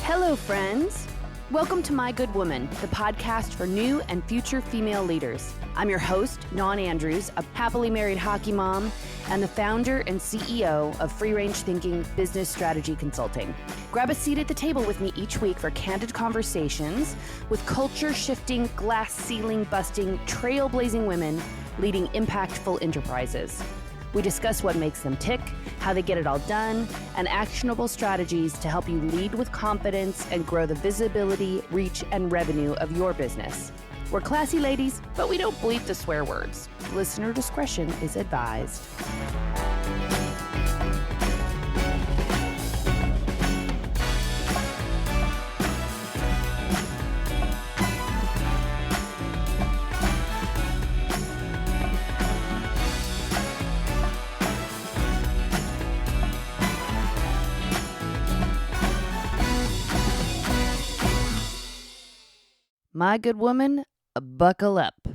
Hello, friends. Welcome to My Good Woman, the podcast for new and future female leaders. I'm your host, Dawn Andrews, a happily married hockey mom and the founder and CEO of Free Range Thinking Business Strategy Consulting. Grab a seat at the table with me each week for candid conversations with culture-shifting, glass-ceiling-busting, trailblazing women leading impactful enterprises. We discuss what makes them tick, how they get it all done, and actionable strategies to help you lead with confidence and grow the visibility, reach, and revenue of your business. We're classy ladies, but we don't bleep the swear words. Listener discretion is advised. My good woman, buckle up.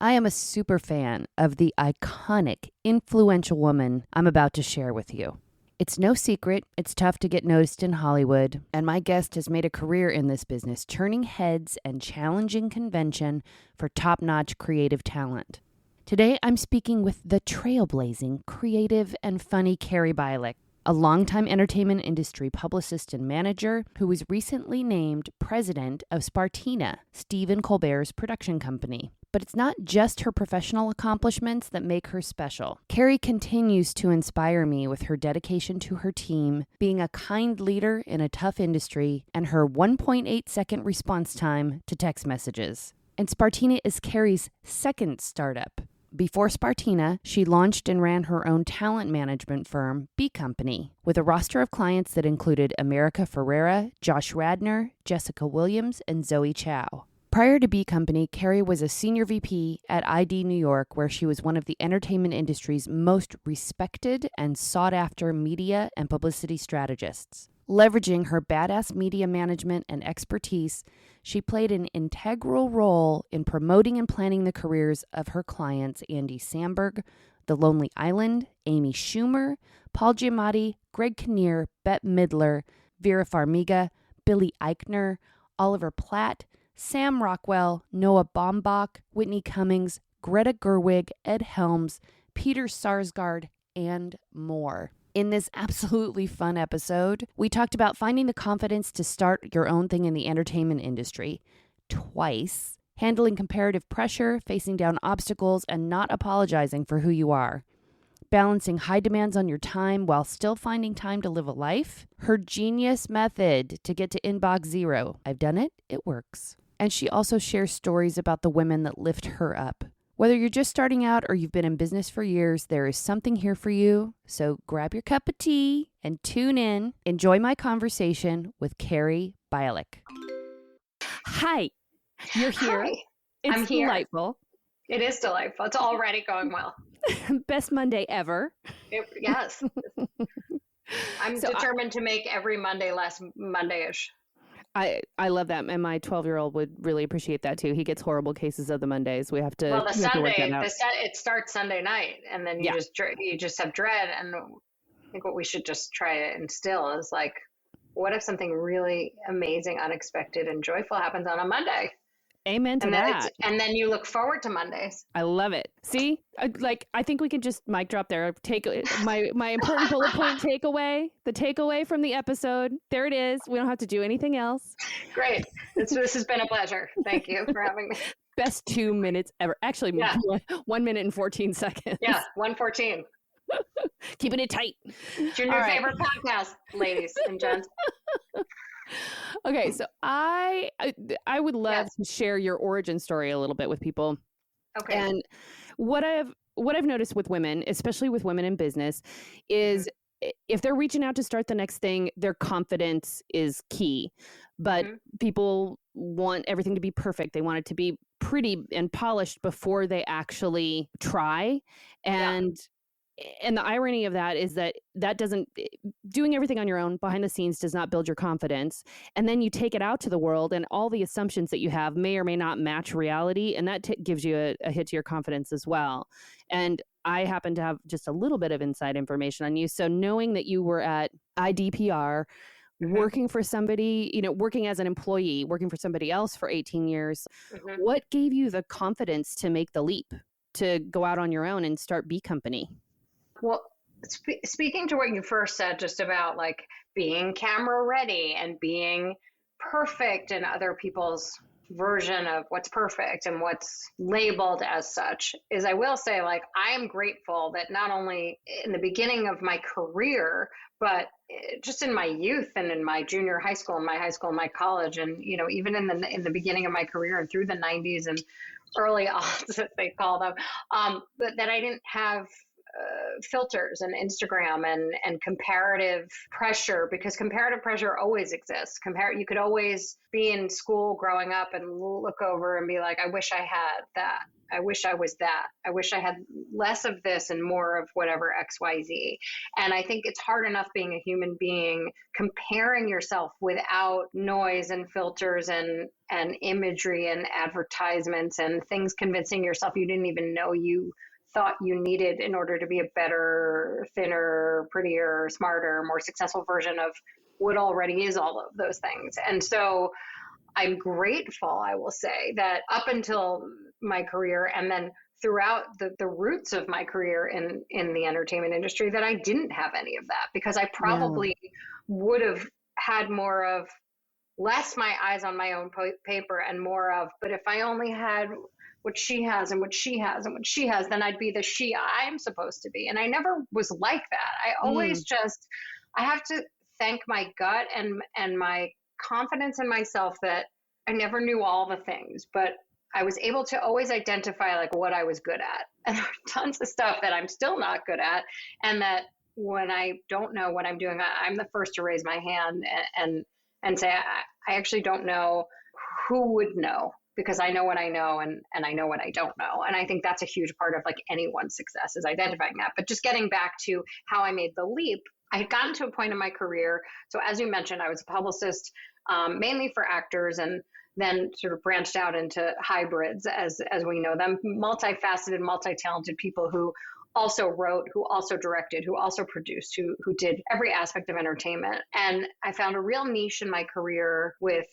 I am a super fan of the iconic, influential woman I'm about to share with you. It's no secret, it's tough to get noticed in Hollywood, and my guest has made a career in this business, turning heads and challenging convention for top-notch creative talent. Today, I'm speaking with the trailblazing, creative, and funny Carrie, a longtime entertainment industry publicist and manager who was recently named president of Spartina, Stephen Colbert's production company. But it's not just her professional accomplishments that make her special. Carrie continues to inspire me with her dedication to her team, being a kind leader in a tough industry, and her 1.8-second response time to text messages. And Spartina is Carrie's second startup. Before Spartina, she launched and ran her own talent management firm, B Company, with a roster of clients that included America Ferrera, Josh Radnor, Jessica Williams, and Zoe Chow. Prior to B Company, Carrie was a senior VP at ID New York, where she was one of the entertainment industry's most respected and sought-after media and publicity strategists. Leveraging her badass media management and expertise, she played an integral role in promoting and planning the careers of her clients Andy Samberg, The Lonely Island, Amy Schumer, Paul Giamatti, Greg Kinnear, Bette Midler, Vera Farmiga, Billy Eichner, Oliver Platt, Sam Rockwell, Noah Baumbach, Whitney Cummings, Greta Gerwig, Ed Helms, Peter Sarsgaard, and more. In this absolutely fun episode, we talked about finding the confidence to start your own thing in the entertainment industry twice, handling comparative pressure, facing down obstacles, and not apologizing for who you are, balancing high demands on your time while still finding time to live a life, her genius method to get to inbox zero. I've done it, it works. And she also shares stories about the women that lift her up. Whether you're just starting out or you've been in business for years, there is something here for you. So grab your cup of tea and tune in. Enjoy my conversation with Carrie Bialik. Hi, you're here. Hi, It's I'm here. delightful. It is delightful. It's already going well. Best Monday ever. Yes. I'm determined to make every Monday less Monday-ish. I love that, and my 12-year-old would really appreciate that too. He gets horrible cases of the Mondays. We have to. Well, the we have to work Sunday, that out. it starts Sunday night, and then you just have dread. And I think what we should just try to instill is like, what if something really amazing, unexpected, and joyful happens on a Monday? Amen to that. And then you look forward to Mondays. I love it. See, I think we can just mic drop there. Take my important bullet point takeaway. The takeaway from the episode. There it is. We don't have to do anything else. Great. This has been a pleasure. Thank you for having me. Best 2 minutes ever. Actually, 1 minute and 14 seconds. Yeah, 1:14. Keeping it tight. It's your new favorite podcast, ladies and gents. Okay, so I would love to share your origin story a little bit with people. Okay. And what I've noticed with women, especially with women in business, is if they're reaching out to start the next thing, their confidence is key. But people want everything to be perfect. They want it to be pretty and polished before they actually try. And the irony of that is that doesn't, doing everything on your own behind the scenes does not build your confidence. And then you take it out to the world and all the assumptions that you have may or may not match reality. And that gives you a hit to your confidence as well. And I happen to have just a little bit of inside information on you. So knowing that you were at IDPR working for somebody, working as an employee, working for somebody else for 18 years. What gave you the confidence to make the leap, to go out on your own and start B Company? Well, speaking to what you first said, just about like being camera ready and being perfect in other people's version of what's perfect and what's labeled as such, is I will say, like, I am grateful that not only in the beginning of my career, but just in my youth and in my junior high school and my high school and my college, and even in the beginning of my career and through the 90s and early aughts, as they call them, but that I didn't have filters and Instagram and comparative pressure, because comparative pressure always exists. You could always be in school growing up and look over and be like, I wish I had that. I wish I was that. I wish I had less of this and more of whatever XYZ. And I think it's hard enough being a human being, comparing yourself without noise and filters and imagery and advertisements and things convincing yourself you didn't even know you thought you needed in order to be a better, thinner, prettier, smarter, more successful version of what already is all of those things. And so I'm grateful, I will say, that up until my career and then throughout the roots of my career in the entertainment industry, that I didn't have any of that, because I probably would have had more of less my eyes on my own paper and more of, but if I only had what she has and what she has and what she has, then I'd be the she I'm supposed to be. And I never was like that. I always I have to thank my gut and my confidence in myself that I never knew all the things, but I was able to always identify like what I was good at. And there are tons of stuff that I'm still not good at. And that when I don't know what I'm doing, I'm the first to raise my hand and say, I actually don't know. Who would know? Because I know what I know and I know what I don't know. And I think that's a huge part of like anyone's success, is identifying that. But just getting back to how I made the leap, I had gotten to a point in my career. So as you mentioned, I was a publicist mainly for actors, and then sort of branched out into hybrids as we know them, multifaceted, multi-talented people who also wrote, who also directed, who also produced, who did every aspect of entertainment. And I found a real niche in my career with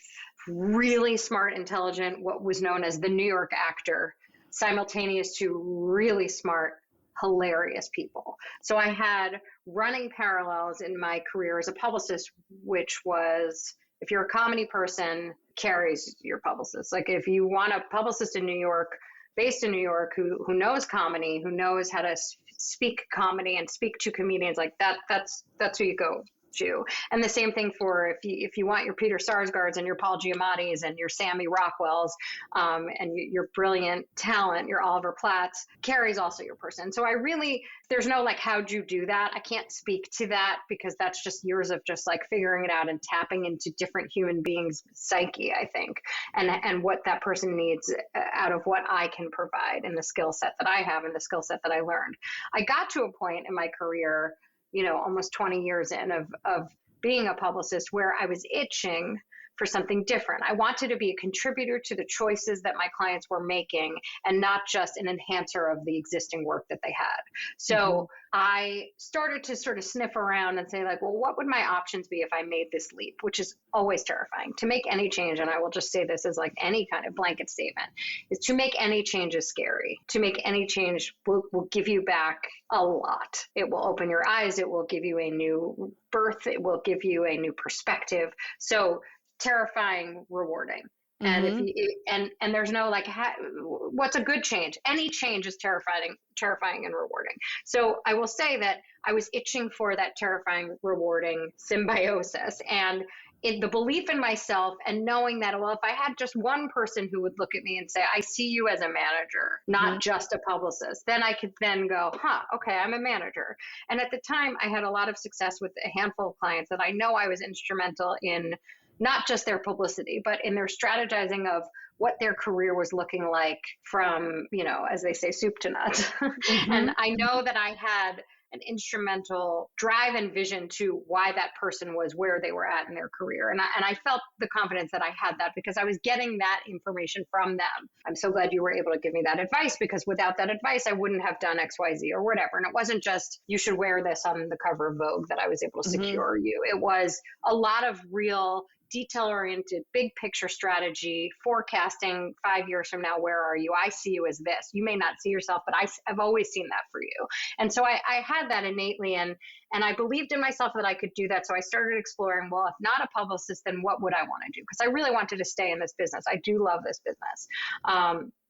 really smart, intelligent, what was known as the New York actor, simultaneous to really smart, hilarious people. So I had running parallels in my career as a publicist, which was, if you're a comedy person, Carrie's your publicist. Like if you want a publicist in New York, based in New York, who knows comedy, who knows how to speak comedy and speak to comedians, like that's who you go to. And the same thing for if you want your Peter Sarsgaards and your Paul Giamattis and your Sammy Rockwells and your brilliant talent, your Oliver Platts, Carrie's also your person. So there's no like, how'd you do that? I can't speak to that, because that's just years of just like figuring it out and tapping into different human beings' psyche, I think, and what that person needs out of what I can provide and the skill set that I have and the skill set that I learned. I got to a point in my career, almost 20 years in of being a publicist, where I was itching for something different. I wanted to be a contributor to the choices that my clients were making and not just an enhancer of the existing work that they had. So I started to sort of sniff around and say like, well, what would my options be if I made this leap, which is always terrifying. To make any change, and I will just say this as like any kind of blanket statement, is to make any change is scary. To make any change will give you back a lot. It will open your eyes. It will give you a new birth. It will give you a new perspective. So terrifying, rewarding. And if you, and there's no like, what's a good change? Any change is terrifying and rewarding. So I will say that I was itching for that terrifying, rewarding symbiosis, and the belief in myself, and knowing that, well, if I had just one person who would look at me and say, I see you as a manager, not just a publicist, then I could then go, okay, I'm a manager. And at the time I had a lot of success with a handful of clients that I know I was instrumental in, not just their publicity, but in their strategizing of what their career was looking like from, as they say, soup to nuts. And I know that I had an instrumental drive and vision to why that person was where they were at in their career. And I felt the confidence that I had that because I was getting that information from them. I'm so glad you were able to give me that advice, because without that advice, I wouldn't have done X, Y, Z or whatever. And it wasn't just, you should wear this on the cover of Vogue, that I was able to secure you. It was a lot of real detail-oriented, big picture strategy, forecasting 5 years from now, where are you? I see you as this. You may not see yourself, but I've always seen that for you. And so I had that innately, and I believed in myself that I could do that. So I started exploring, well, if not a publicist, then what would I want to do? Because I really wanted to stay in this business. I do love this business.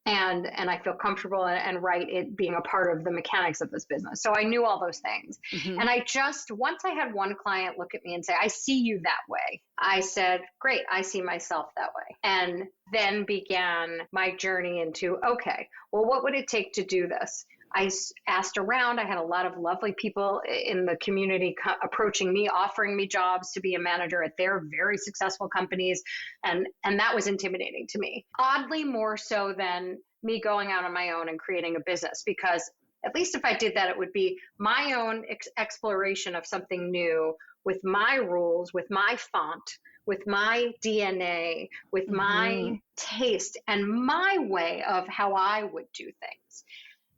And I feel comfortable and right it being a part of the mechanics of this business. So I knew all those things. And I just, once I had one client look at me and say, I see you that way, I said, great, I see myself that way. And then began my journey into, okay, well, what would it take to do this? I asked around. I had a lot of lovely people in the community approaching me, offering me jobs to be a manager at their very successful companies. And that was intimidating to me, oddly more so than me going out on my own and creating a business, because at least if I did that, it would be my own exploration of something new with my rules, with my font, with my DNA, with my taste and my way of how I would do things.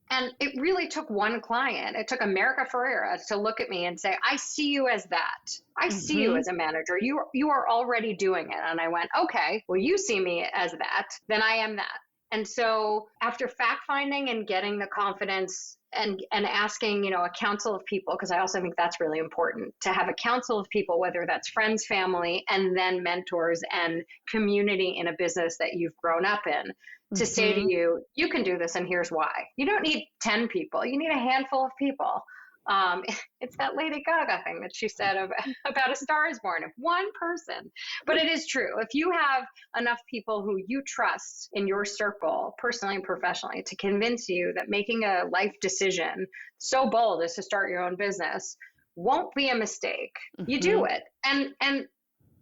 And it really took one client. It took America Ferrera to look at me and say, I see you as that. I see you as a manager. You are already doing it. And I went, okay, well, you see me as that, then I am that. And so after fact finding and getting the confidence and asking, a council of people, because I also think that's really important to have a council of people, whether that's friends, family, and then mentors and community in a business that you've grown up in, to say to you, you can do this and here's why. You don't need 10 people. You need a handful of people. It's that Lady Gaga thing that she said about A Star is Born, of one person. But it is true. If you have enough people who you trust in your circle, personally and professionally, to convince you that making a life decision so bold as to start your own business won't be a mistake, you do it. And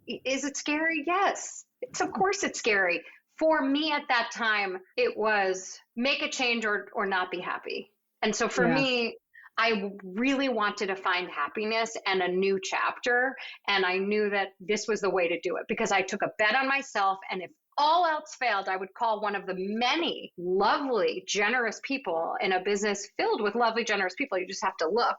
is it scary? Yes. Of course it's scary. For me at that time, it was make a change or not be happy. And so for me, I really wanted to find happiness and a new chapter. And I knew that this was the way to do it because I took a bet on myself. And if all else failed, I would call one of the many lovely, generous people in a business filled with lovely, generous people. You just have to look,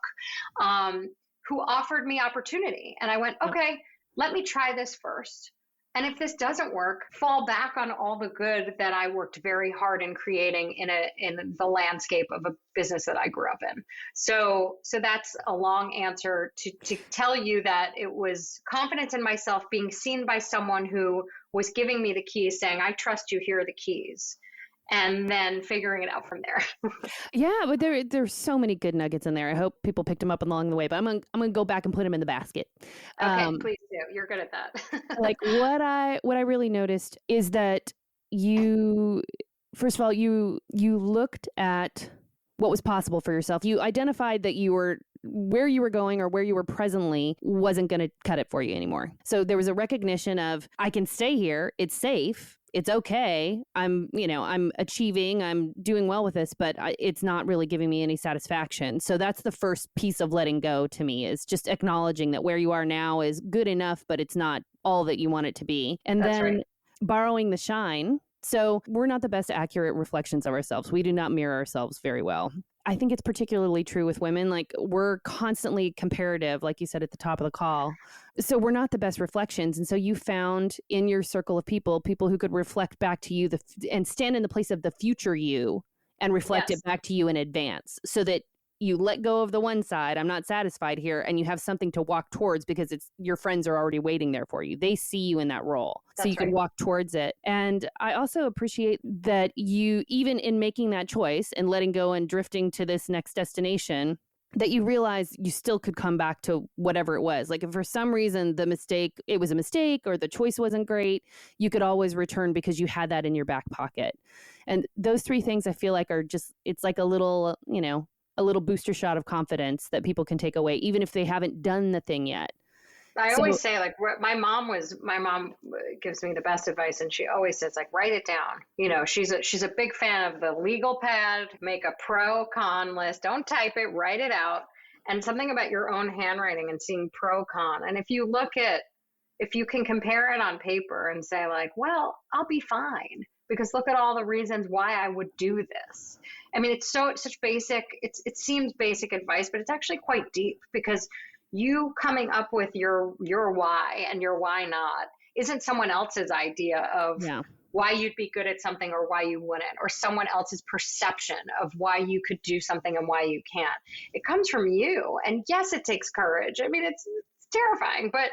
who offered me opportunity. And I went, okay, let me try this first. And if this doesn't work, fall back on all the good that I worked very hard in creating in the landscape of a business that I grew up in. So that's a long answer to tell you that it was confidence in myself, being seen by someone who was giving me the keys, saying, I trust you, here are the keys. And then figuring it out from there. Yeah, but there's so many good nuggets in there. I hope people picked them up along the way, but I'm gonna go back and put them in the basket. Okay, please do. You're good at that. Like what I really noticed is that you, first of all, you looked at what was possible for yourself. You identified that where you were going or where you were presently wasn't going to cut it for you anymore. So there was a recognition of, I can stay here. It's safe. It's okay. I'm achieving, I'm doing well with this, but it's not really giving me any satisfaction. So that's the first piece of letting go to me, is just acknowledging that where you are now is good enough, but it's not all that you want it to be. And that's then right. Borrowing the shine. So we're not the best accurate reflections of ourselves. We do not mirror ourselves very well. I think it's particularly true with women. Like, we're constantly comparative, like you said at the top of the call. So we're not the best reflections. And so you found in your circle of people who could reflect back to you and stand in the place of the future you and reflect it back to you in advance, so that you let go of the one side, I'm not satisfied here, and you have something to walk towards because your friends are already waiting there for you. They see you in that role. So you can walk towards it. And I also appreciate that you, even in making that choice and letting go and drifting to this next destination, that you realize you still could come back to whatever it was. Like, if for some reason it was a mistake or the choice wasn't great, you could always return because you had that in your back pocket. And those three things I feel like are just, it's like a little booster shot of confidence that people can take away, even if they haven't done the thing yet. I always say, like, my mom gives me the best advice, and she always says, like, write it down. She's a big fan of the legal pad, make a pro con list, don't type it, write it out. and something about your own handwriting and seeing pro con. And if you can compare it on paper and say like, well, I'll be fine because look at all the reasons why I would do this. I mean, it's such basic, it seems basic advice, but it's actually quite deep, because you coming up with your why and your why not isn't someone else's idea of why you'd be good at something or why you wouldn't, or someone else's perception of why you could do something and why you can't. It comes from you. And yes, it takes courage. I mean, it's terrifying, but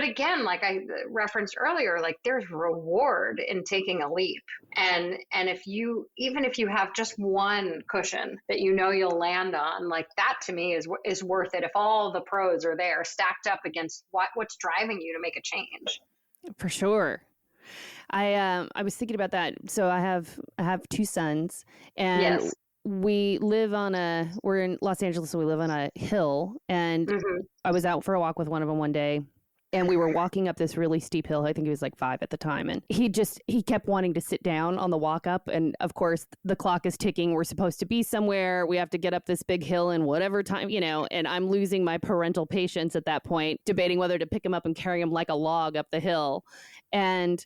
again, like I referenced earlier, like there's reward in taking a leap. And even if you have just one cushion that you know you'll land on, like that to me is worth it. If all the pros are there stacked up against what's driving you to make a change. For sure. I was thinking about that. So I have two sons, and yes. we're in Los Angeles, so we live on a hill, and I was out for a walk with one of them one day, and we were walking up this really steep hill. I think he was like 5 at the time. And he kept wanting to sit down on the walk up. And of course, the clock is ticking. We're supposed to be somewhere. We have to get up this big hill in whatever time, and I'm losing my parental patience at that point, debating whether to pick him up and carry him like a log up the hill. And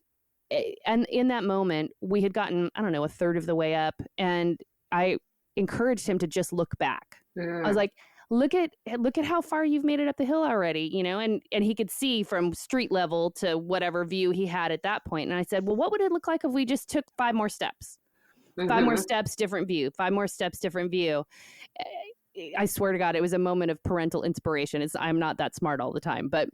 in that moment, we had gotten, I don't know, a third of the way up. And I encouraged him to just look back. I was like, look at how far you've made it up the hill already, and he could see from street level to whatever view he had at that point. And I said, well, what would it look like if we just took 5 more steps? 5 more steps, different view. 5 more steps, different view. I swear to God, it was a moment of parental inspiration. I'm not that smart all the time, but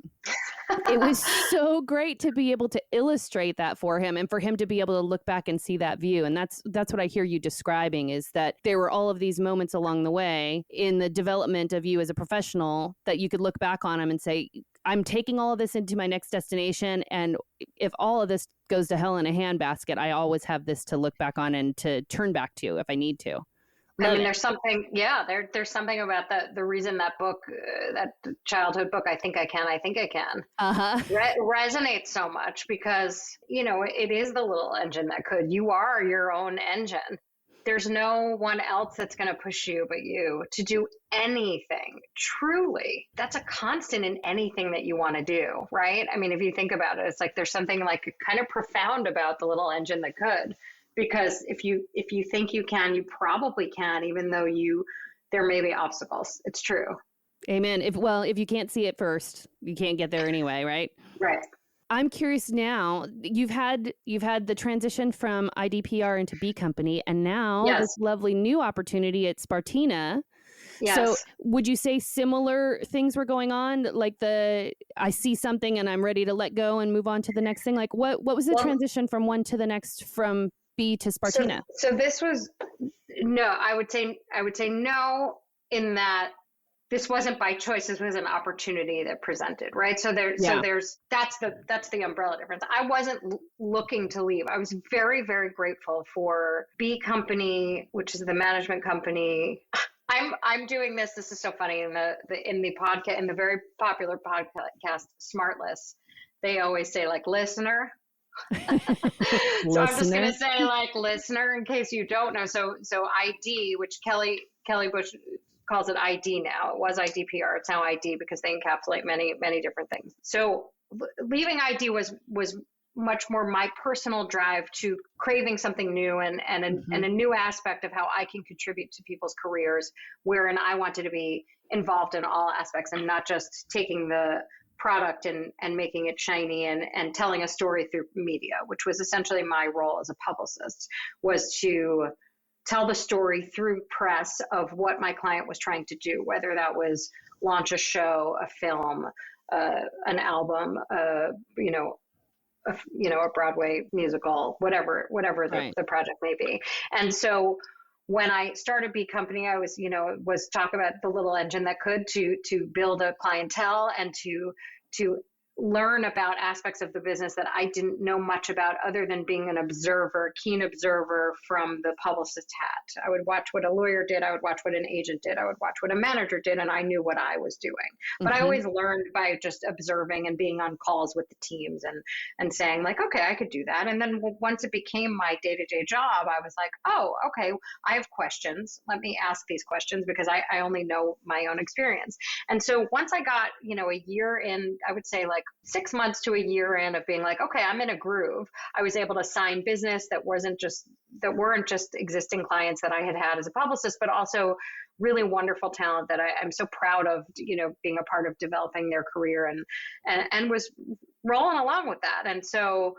it was so great to be able to illustrate that for him, and for him to be able to look back and see that view. And that's what I hear you describing, is that there were all of these moments along the way in the development of you as a professional that you could look back on them and say, I'm taking all of this into my next destination. And if all of this goes to hell in a handbasket, I always have this to look back on and to turn back to if I need to. I mean, there's something, there's something about the reason that book, that childhood book, I Think I Can, resonates so much, because, it is the little engine that could. You are your own engine. There's no one else that's going to push you but you to do anything. Truly, that's a constant in anything that you want to do, right? I mean, if you think about it, it's like there's something like kind of profound about the little engine that could. Because if you think you can, you probably can, even though there may be obstacles. It's true. Amen. If you can't see it first, you can't get there anyway, right? Right. I'm curious now, you've had the transition from IDPR into B Company, and now this lovely new opportunity at Spartina. Yes. So would you say similar things were going on? Like I see something and I'm ready to let go and move on to the next thing? Like what was the transition from one to the next, from B to Spartina? So this was, no, I would say no, in that this wasn't by choice. This was an opportunity that presented, right? So that's the umbrella difference. I wasn't looking to leave. I was very, very grateful for B Company, which is the management company. I'm doing this. This is so funny. In the podcast, in the very popular podcast, Smartless, they always say like listener. So I'm just going to say like listener in case you don't know. So ID, which Kelly Bush calls it ID now. It was IDPR. It's now ID because they encapsulate many, many different things. So leaving ID was much more my personal drive to craving something new and a new aspect of how I can contribute to people's careers, wherein I wanted to be involved in all aspects and not just taking the product and making it shiny and telling a story through media, which was essentially my role as a publicist, was to tell the story through press of what my client was trying to do, whether that was launch a show, a film, an album, a Broadway musical, whatever the project may be. And so when I started B Company, I was talk about the little engine that could to build a clientele and to learn about aspects of the business that I didn't know much about other than being an observer, keen observer from the publicist hat. I would watch what a lawyer did. I would watch what an agent did. I would watch what a manager did, and I knew what I was doing. But I always learned by just observing and being on calls with the teams and saying like, okay, I could do that. And then once it became my day-to-day job, I was like, oh, okay, I have questions. Let me ask these questions because I only know my own experience. And so once I got, a year in, I would say like 6 months to a year in of being like, okay, I'm in a groove. I was able to sign business that weren't just existing clients that I had as a publicist, but also really wonderful talent that I'm so proud of, being a part of developing their career and was rolling along with that. And so,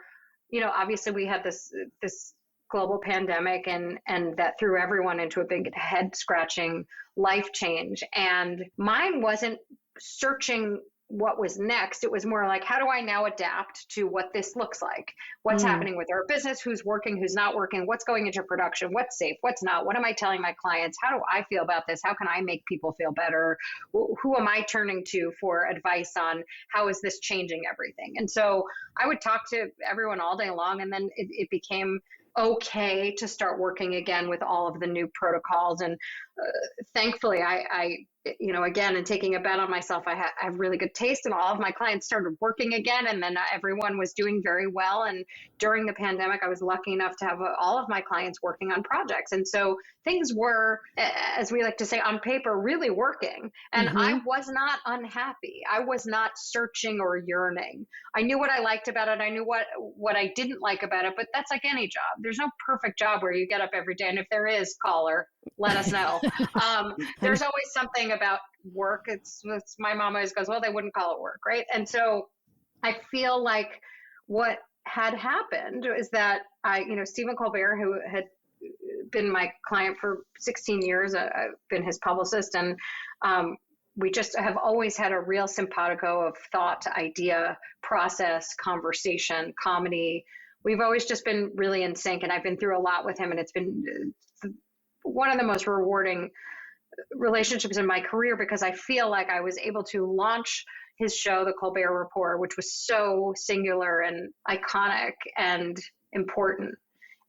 obviously we had this global pandemic and that threw everyone into a big head scratching life change. And mine wasn't searching what was next. It was more like, how do I now adapt to what this looks like? What's happening with our business? Who's working, who's not working? What's going into production? What's safe? What's not? What am I telling my clients? How do I feel about this? How can I make people feel better? Who am I turning to for advice on how is this changing everything? And so I would talk to everyone all day long. And then it became okay to start working again with all of the new protocols. And thankfully, I again, and taking a bet on myself, I have really good taste, and all of my clients started working again. And then everyone was doing very well. And during the pandemic, I was lucky enough to have all of my clients working on projects. And so things were, as we like to say, on paper, really working. And I was not unhappy. I was not searching or yearning. I knew what I liked about it. I knew what I didn't like about it, but that's like any job. There's no perfect job where you get up every day. And if there is, caller, let us know. There's always something about work. It's my mom always goes, well, they wouldn't call it work, right? And so I feel like what had happened is that Stephen Colbert, who had been my client for 16 years, I've been his publicist, and we just have always had a real simpatico of thought, idea, process, conversation, comedy. We've always just been really in sync, and I've been through a lot with him, and it's been one of the most rewarding relationships in my career because I feel like I was able to launch his show, The Colbert Report, which was so singular and iconic and important.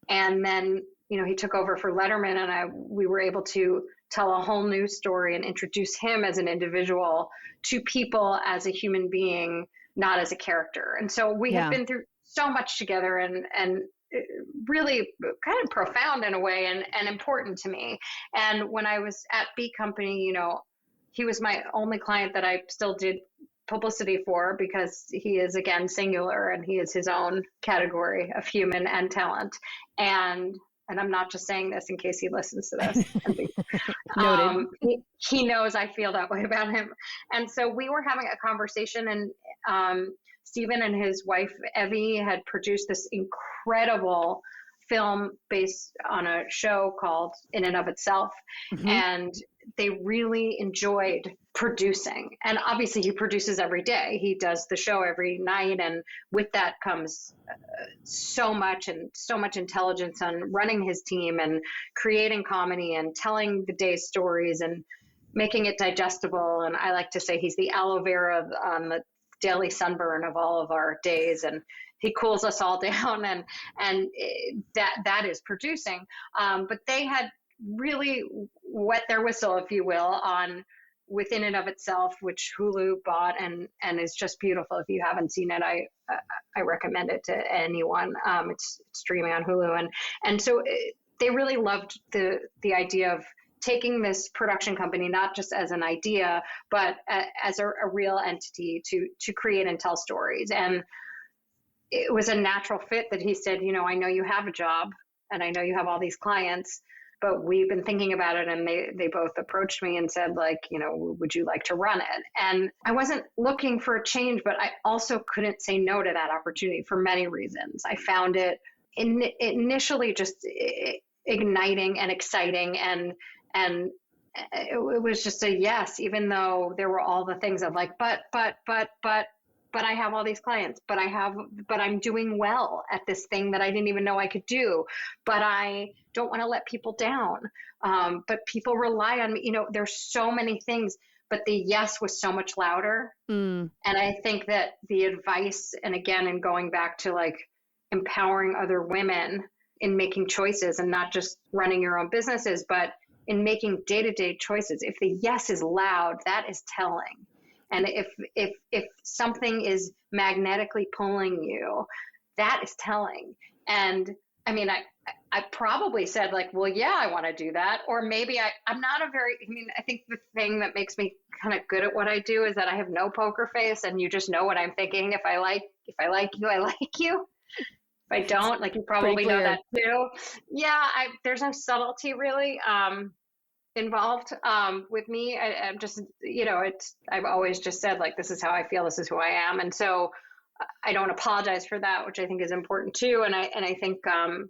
And then, he took over for Letterman, and we were able to tell a whole new story and introduce him as an individual to people as a human being, not as a character. And so we have been through so much together and really kind of profound in a way and important to me. And when I was at B Company, he was my only client that I still did publicity for because he is, again, singular, and he is his own category of human and talent. And I'm not just saying this in case he listens to this. Noted. He knows I feel that way about him. And so we were having a conversation, and Stephen and his wife, Evie, had produced this incredible film based on a show called In and of Itself. And they really enjoyed producing. And obviously he produces every day. He does the show every night. And with that comes so much intelligence on running his team and creating comedy and telling the day's stories and making it digestible. And I like to say he's the aloe vera on the daily sunburn of all of our days, and he cools us all down, and that is producing. But they had really wet their whistle, if you will, on Within and of Itself, which Hulu bought and is just beautiful. If you haven't seen it, I recommend it to anyone. It's streaming on Hulu, and so they really loved the idea of taking this production company, not just as an idea, but as a real entity to create and tell stories. And it was a natural fit that he said, I know you have a job and I know you have all these clients, but we've been thinking about it. And they both approached me and said, like, would you like to run it? And I wasn't looking for a change, but I also couldn't say no to that opportunity for many reasons. I found it initially just igniting and exciting, and it was just a yes, even though there were all the things of like, but I have all these clients, but I'm doing well at this thing that I didn't even know I could do, but I don't want to let people down. But people rely on me. There's so many things, but the yes was so much louder. And I think that the advice, and again, in going back to like empowering other women in making choices and not just running your own businesses, but in making day-to-day choices. If the yes is loud, that is telling. And if something is magnetically pulling you, that is telling. And I mean, I probably said like, well, yeah, I want to do that. Or maybe I'm not I think the thing that makes me kind of good at what I do is that I have no poker face, and you just know what I'm thinking. If I like you, I like you. If I don't, like, you probably know that too. Yeah. There's no subtlety really involved with me. I'm just, I've always just said like, this is how I feel. This is who I am. And so I don't apologize for that, which I think is important too. And I think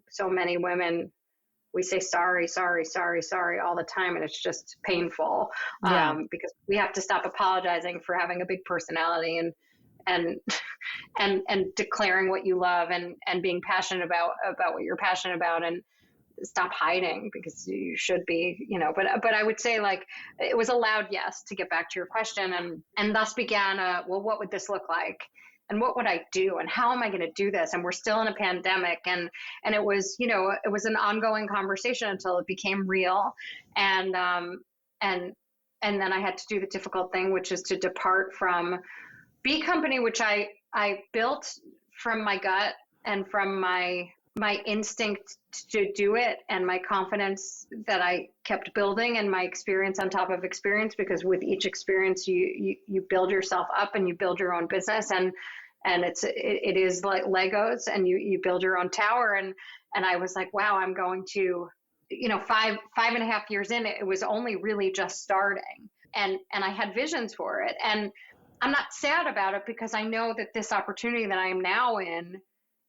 so many women, we say sorry all the time, and it's just painful because we have to stop apologizing for having a big personality and declaring what you love and being passionate about what you're passionate about, and stop hiding because you should be, but I would say like it was a loud yes, to get back to your question, and thus began well, what would this look like? And what would I do? And how am I going to do this? And we're still in a pandemic. And it was, it was an ongoing conversation until it became real. And then I had to do the difficult thing, which is to depart from B Company, which I built from my gut and from my instinct to do it, and my confidence that I kept building, and my experience on top of experience, because with each experience you build yourself up and you build your own business, and it is like Legos, and you build your own tower. And I was like, wow, I'm going to, 5.5 years in, it was only really just starting, and I had visions for it, and I'm not sad about it, because I know that this opportunity that I am now in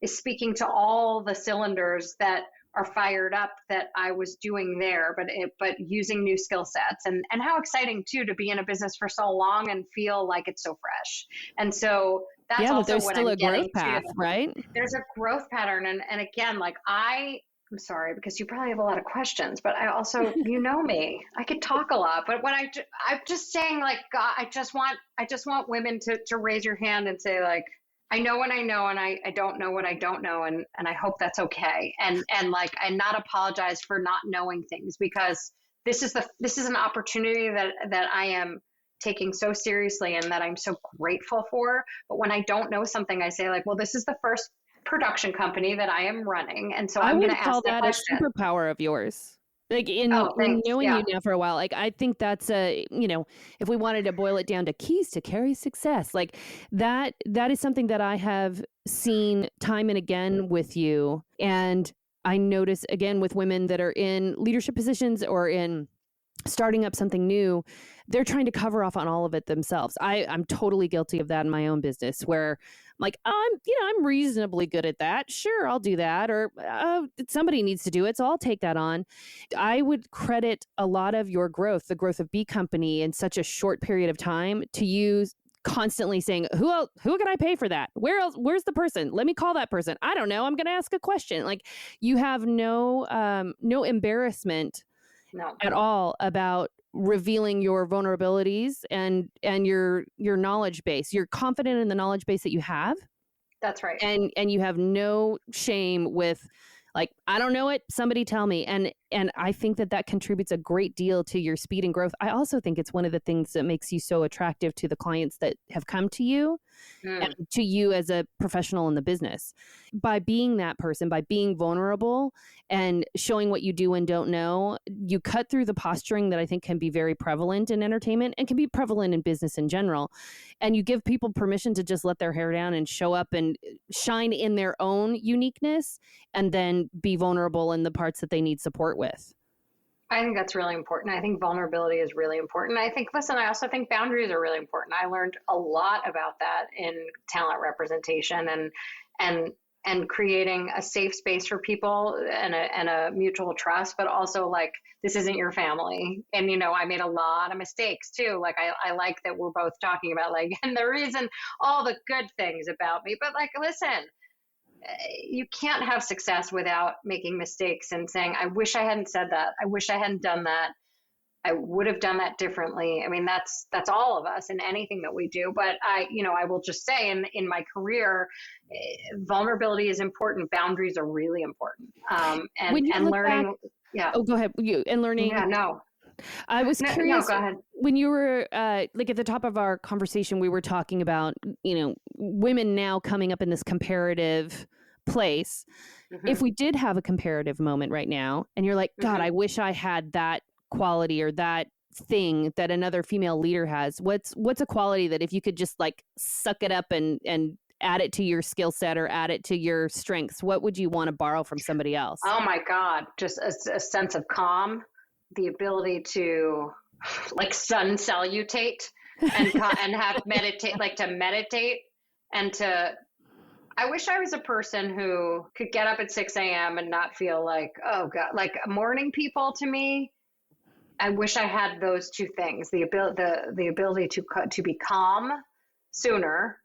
is speaking to all the cylinders that are fired up that I was doing there, but using new skill sets, and how exciting too to be in a business for so long and feel like it's so fresh. And so that's also there's what still I'm a growth getting path, to. right? There's a growth pattern, and again, like I'm sorry, because you probably have a lot of questions, but I also, me, I could talk a lot, but when I'm just saying, like, God, I just want women to raise your hand and say, like, I know what I know, and I don't know what I don't know, and I hope that's okay. And not apologize for not knowing things, because this is an opportunity that I am taking so seriously and that I'm so grateful for. But when I don't know something, I say like, well, this is the first production company that I am running, and so I'm going to ask that question. A superpower of yours. Like in knowing you now for a while, like I think that's if we wanted to boil it down to keys to Carrie's success, like that is something that I have seen time and again with you. And I notice again with women that are in leadership positions or in starting up something new, they're trying to cover off on all of it themselves. I'm totally guilty of that in my own business, where I'm like, I'm reasonably good at that. Sure, I'll do that. Or somebody needs to do it, so I'll take that on. I would credit a lot of your growth, the growth of B Company, in such a short period of time, to you constantly saying, who can I pay for that? Where else? Where's the person? Let me call that person. I don't know. I'm going to ask a question. Like, you have no embarrassment at all about revealing your vulnerabilities and your knowledge base. You're confident in the knowledge base that you have. That's right. And you have no shame with like, I don't know it, somebody tell me. And I think that contributes a great deal to your speed and growth. I also think it's one of the things that makes you so attractive to the clients that have come to you and to you as a professional in the business. By being that person, by being vulnerable and showing what you do and don't know, you cut through the posturing that I think can be very prevalent in entertainment and can be prevalent in business in general. And you give people permission to just let their hair down and show up and shine in their own uniqueness, and then be vulnerable in the parts that they need support with. I think that's really important. I think vulnerability is really important. I also think boundaries are really important. I learned a lot about that in talent representation and creating a safe space for people and a mutual trust, but also like, this isn't your family. And, I made a lot of mistakes too. Like, I like that we're both talking about like, and the reason, all the good things about me, but like, listen, you can't have success without making mistakes and saying, I wish I hadn't said that. I wish I hadn't done that. I would have done that differently. I mean, that's all of us in anything that we do. But I will just say in my career, vulnerability is important. Boundaries are really important. And learning. Back, yeah. Oh, go ahead. And learning. Yeah, no. I was curious. No, go ahead. When you were like at the top of our conversation, we were talking about, women now coming up in this comparative place. Mm-hmm. If we did have a comparative moment right now and you're like, God, I wish I had that quality or that thing that another female leader has, what's a quality that if you could just like suck it up and add it to your skill set or add it to your strengths, what would you want to borrow from somebody else? Oh my God, just a sense of calm, the ability to like sun salutate and have meditate, like to meditate and to, I wish I was a person who could get up at 6 a.m. and not feel like, oh God, like morning people to me. I wish I had those two things, the ability to be calm sooner.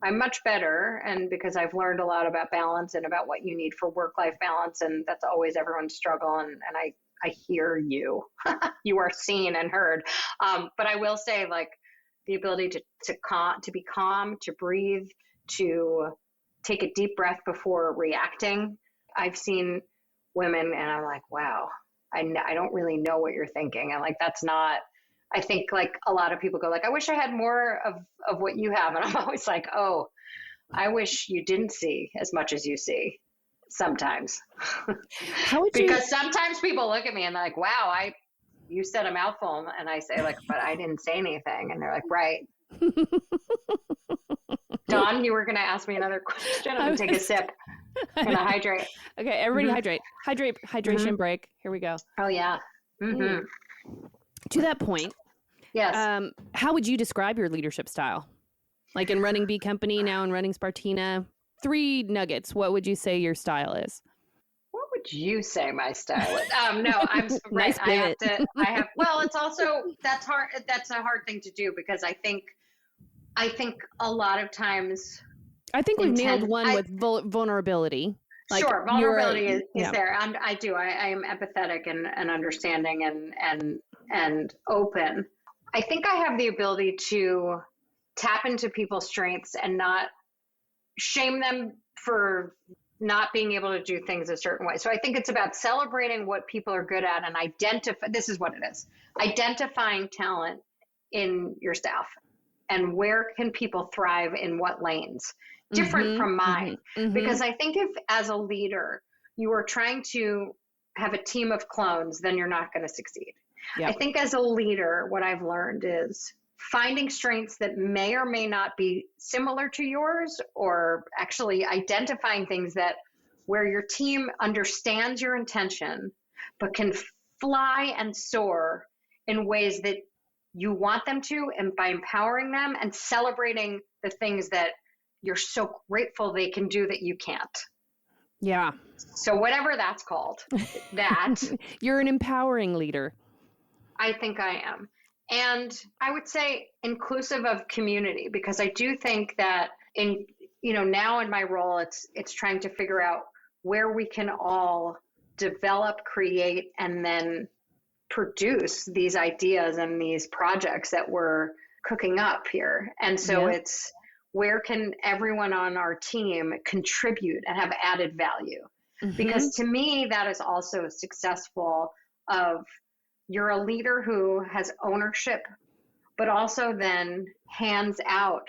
I'm much better. And because I've learned a lot about balance and about what you need for work-life balance. And that's always everyone's struggle. And I hear you, you are seen and heard. But I will say like the ability to be calm, to breathe, to take a deep breath before reacting. I've seen women and I'm like, wow, I don't really know what you're thinking. And like, that's not, I think like a lot of people go like, I wish I had more of what you have. And I'm always like, oh, I wish you didn't see as much as you see sometimes. Because sometimes people look at me and they're like, wow, you said a mouthful. And I say like, but I didn't say anything. And they're like, right. Dawn, you were going to ask me another question. I'm going to take a sip. I'm going to hydrate. Okay, everybody hydration break. Here we go. Oh, yeah. Mm-hmm. To that point, yes. How would you describe your leadership style? Like in running B Company, now in running Spartina, 3 nuggets. What would you say your style is? What would you say my style is? No, I'm right. Nice Well, it's also, that's hard. That's a hard thing to do because I think a lot of times. I think we've nailed one with vulnerability. Like sure, vulnerability is there. I am empathetic and understanding and open. I think I have the ability to tap into people's strengths and not shame them for not being able to do things a certain way. So I think it's about celebrating what people are good at and this is what it is. Identifying talent in your staff and where can people thrive in what lanes. Different from mine. Because I think if as a leader, you are trying to have a team of clones, then you're not going to succeed. Yep. I think as a leader, what I've learned is finding strengths that may or may not be similar to yours, or actually identifying things that where your team understands your intention, but can fly and soar in ways that you want them to, and by empowering them and celebrating the things that you're so grateful they can do that you can't. Yeah. So whatever that's called, that. You're an empowering leader. I think I am. And I would say inclusive of community, because I do think that now in my role, it's trying to figure out where we can all develop, create, and then produce these ideas and these projects that we're cooking up here. And so it's, where can everyone on our team contribute and have added value? Because to me, that is also successful of you're a leader who has ownership, but also then hands out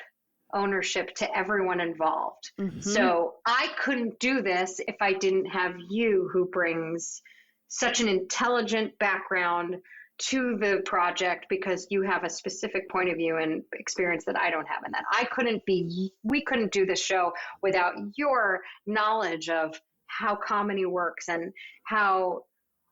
ownership to everyone involved. So I couldn't do this if I didn't have you who brings such an intelligent background to the project because you have a specific point of view and experience that I don't have. And that we couldn't do this show without your knowledge of how comedy works and how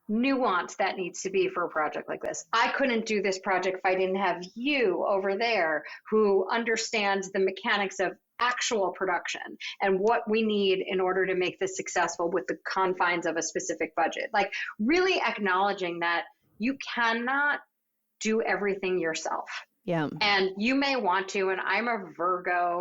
nuanced that needs to be for a project like this. I couldn't do this project if I didn't have you over there who understands the mechanics of actual production and what we need in order to make this successful with the confines of a specific budget. Like really acknowledging that you cannot do everything yourself. Yeah. And you may want to, and I'm a Virgo.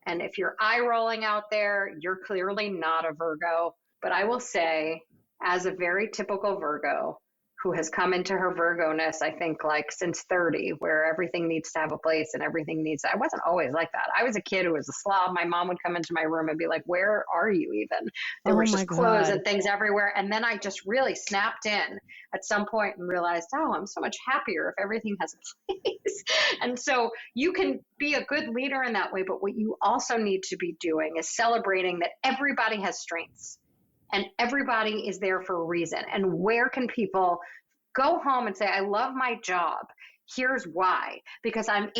And if you're eye rolling out there, you're clearly not a Virgo. But I will say, as a very typical Virgo who has come into her Virgo-ness, I think, like since 30, where everything needs to have a place and everything needs to, I wasn't always like that. I was a kid who was a slob. My mom would come into my room and be like, where are you even? There was just clothes and things everywhere. And then I just really snapped in at some point and realized, oh, I'm so much happier if everything has a place. And so you can be a good leader in that way. But what you also need to be doing is celebrating that everybody has strengths. And everybody is there for a reason. And where can people go home and say, I love my job. Here's why. Because I'm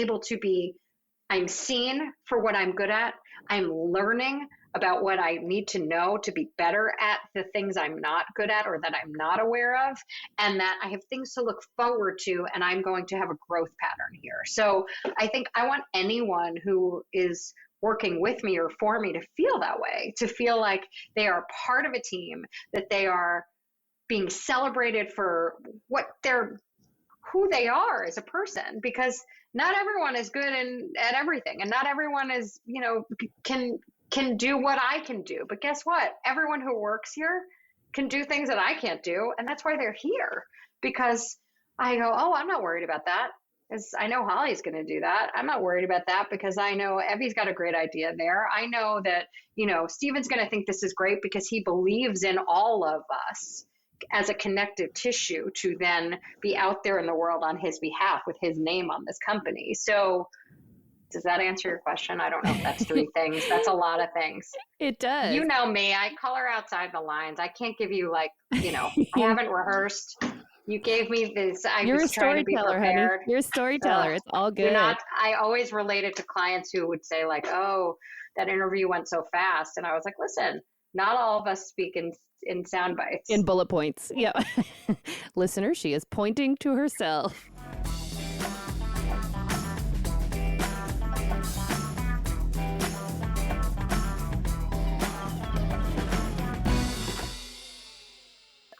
seen for what I'm good at. I'm learning about what I need to know to be better at the things I'm not good at or that I'm not aware of. And that I have things to look forward to, and I'm going to have a growth pattern here. So I think I want anyone who is working with me or for me to feel that way, to feel like they are part of a team, that they are being celebrated for who they are as a person, because not everyone is good at everything, and not everyone is, can do what I can do. But guess what? Everyone who works here can do things that I can't do, and that's why they're here. Because I go, oh, I'm not worried about that, because I know Holly's going to do that. I'm not worried about that because I know Evie's got a great idea there. I know that, Stephen's going to think this is great because he believes in all of us as a connective tissue to then be out there in the world on his behalf with his name on this company. So does that answer your question? I don't know if that's 3 things. That's a lot of things. It does. You know me, I color outside the lines. I can't give you I haven't rehearsed. You gave me this. You're a storyteller, honey. You're a storyteller. It's all good. I always related to clients who would say like, oh, that interview went so fast. And I was like, listen, not all of us speak in sound bites. In bullet points. Yeah. Listener, she is pointing to herself.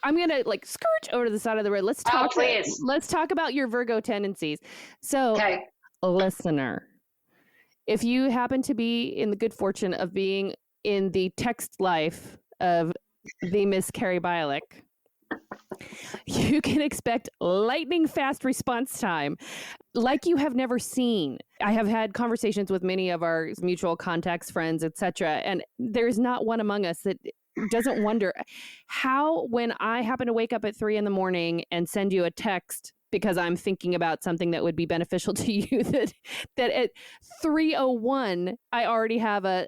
I'm going to scourge over to the side of the road. Let's talk about your Virgo tendencies. So, okay. Listener, if you happen to be in the good fortune of being in the text life of the Miss Carrie Bialik, you can expect lightning fast response time like you have never seen. I have had conversations with many of our mutual contacts, friends, etc., and there's not one among us that doesn't wonder how, when I happen to wake up at 3 a.m. and send you a text because I'm thinking about something that would be beneficial to you, that at 3:01 I already have a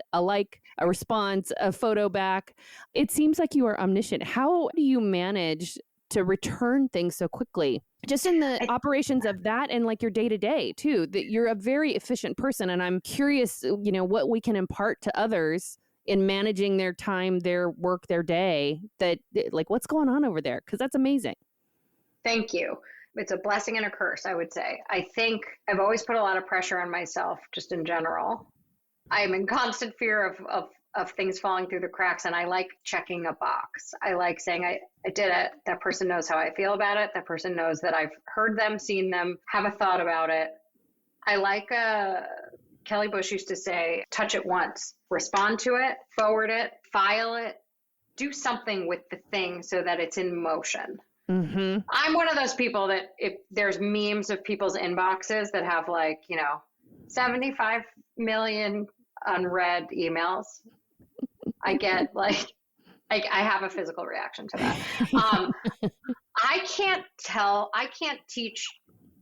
response, a photo back. It seems like you are omniscient. How do you manage to return things so quickly? Just in the operations of that and your day to day too, that you're a very efficient person. And I'm curious, what we can impart to others in managing their time, their work, their day, that what's going on over there? Because that's amazing. Thank you. It's a blessing and a curse, I would say. I think I've always put a lot of pressure on myself just in general. I'm in constant fear of things falling through the cracks, and I like checking a box. I like saying I did it. That person knows how I feel about it. That person knows that I've heard them, seen them, have a thought about it. I like Kelly Bush used to say, touch it once, respond to it, forward it, file it, do something with the thing so that it's in motion. Mm-hmm. I'm one of those people that if there's memes of people's inboxes that have 75 million unread emails, I get I have a physical reaction to that. I can't teach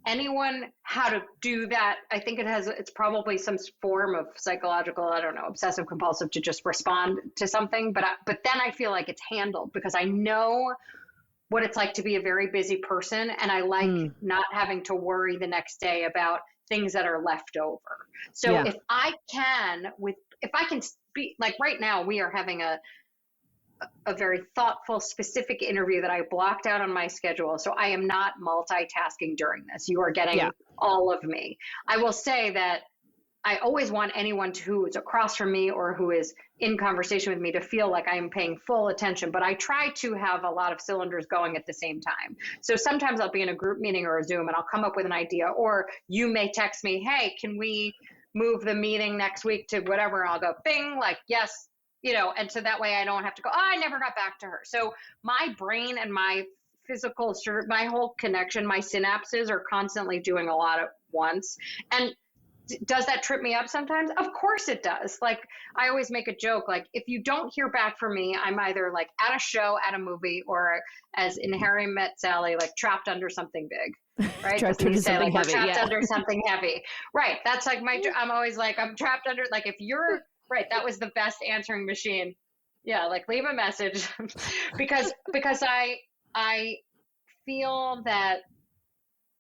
anyone how to do that. I think it's probably some form of psychological, obsessive compulsive to just respond to something. But then I feel like it's handled because I know what it's like to be a very busy person. And I like not having to worry the next day about things that are left over. So if I can be right now, we are having a very thoughtful, specific interview that I blocked out on my schedule. So I am not multitasking during this. You are getting all of me. I will say that I always want anyone who is across from me or who is in conversation with me to feel like I am paying full attention, but I try to have a lot of cylinders going at the same time. So sometimes I'll be in a group meeting or a Zoom and I'll come up with an idea, or you may text me, hey, can we move the meeting next week to whatever? I'll go bing, yes, and so that way I don't have to go, I never got back to her. So my brain and my physical, my whole connection, my synapses are constantly doing a lot at once. And does that trip me up sometimes? Of course it does. Like, I always make a joke, like, if you don't hear back from me, I'm either like at a show, at a movie, or as in Harry Met Sally, like trapped under something big, right? Trapped under something heavy. Trapped under something heavy. Right. That's like I'm always like, I'm trapped under, like, if you're right, that was the best answering machine. Yeah. Like, leave a message because I feel that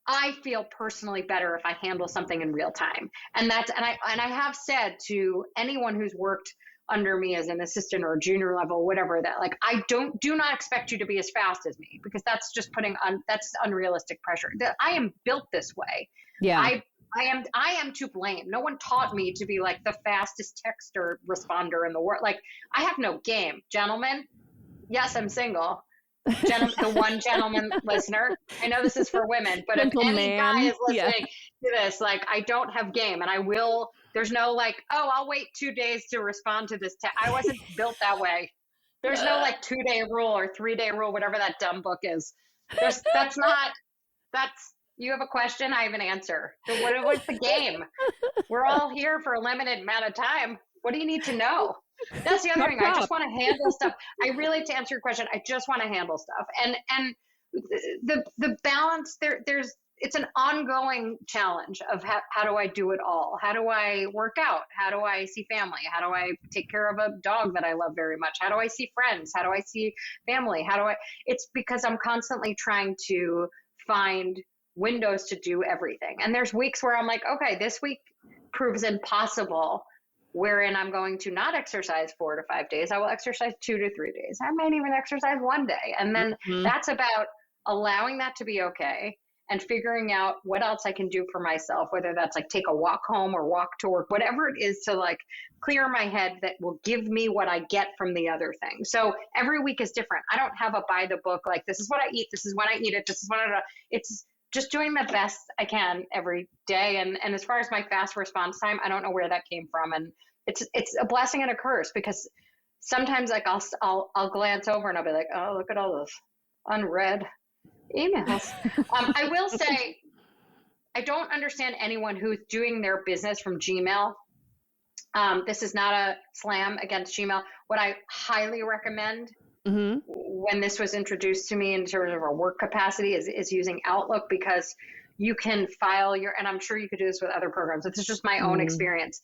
I feel personally better if I handle something in real time. And I have said to anyone who's worked under me as an assistant or a junior level, whatever, that like, I do not expect you to be as fast as me, because that's just that's unrealistic pressure. That I am built this way. Yeah. I am to blame. No one taught me to be like the fastest texter responder in the world. Like, I have no game, gentlemen. Yes, I'm single. The one gentleman listener. I know this is for women, but if any guy is listening to this, like, I don't have game, and I will. There's no like, oh, I'll wait 2 days to respond to this. I wasn't built that way. There's no like 2-day rule or 3-day rule, whatever that dumb book is. You have a question, I have an answer. So what's the game? We're all here for a limited amount of time. What do you need to know? That's the other thing. I just want to handle stuff. To answer your question, I just want to handle stuff. And the balance it's an ongoing challenge of how do I do it all? How do I work out? How do I see family? How do I take care of a dog that I love very much? How do I see friends? How do I see family? It's because I'm constantly trying to find windows to do everything. And there's weeks where I'm like, okay, this week proves impossible, wherein I'm going to not exercise 4 to 5 days. I will exercise 2 to 3 days. I might even exercise 1 day. And then that's about allowing that to be okay and figuring out what else I can do for myself, whether that's like take a walk home or walk to work, whatever it is to like clear my head that will give me what I get from the other thing. So every week is different. I don't have a by the book, like this is what I eat, this is when I eat it, this is what it's just doing the best I can every day. And as far as my fast response time, I don't know where that came from. And it's a blessing and a curse, because sometimes like I'll glance over and I'll be like, oh, look at all those unread emails. I will say, I don't understand anyone who's doing their business from Gmail. This is not a slam against Gmail. What I highly recommend when this was introduced to me in terms of a work capacity is using Outlook, because you can file and I'm sure you could do this with other programs. This is just my own experience.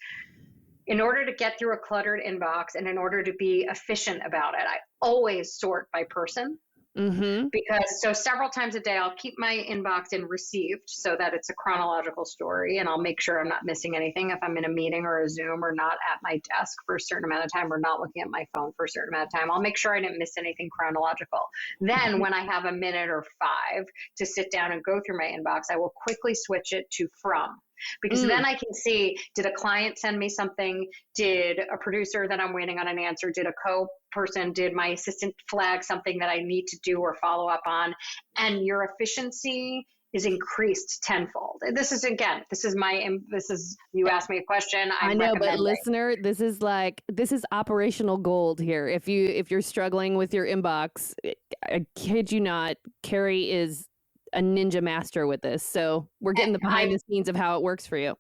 In order to get through a cluttered inbox and in order to be efficient about it, I always sort by person. Because so several times a day, I'll keep my inbox in received so that it's a chronological story, and I'll make sure I'm not missing anything if I'm in a meeting or a Zoom or not at my desk for a certain amount of time or not looking at my phone for a certain amount of time. I'll make sure I didn't miss anything chronological. Then when I have a minute or 5 to sit down and go through my inbox, I will quickly switch it to from. Because then I can see, did a client send me something? Did a producer that I'm waiting on an answer? Did a co-person? Did my assistant flag something that I need to do or follow up on? And your efficiency is increased tenfold. This is you asked me a question. I know, but listener, this is operational gold here. If you're struggling with your inbox, I kid you not, Carrie is a ninja master with this. So we're getting the behind the scenes of how it works for you.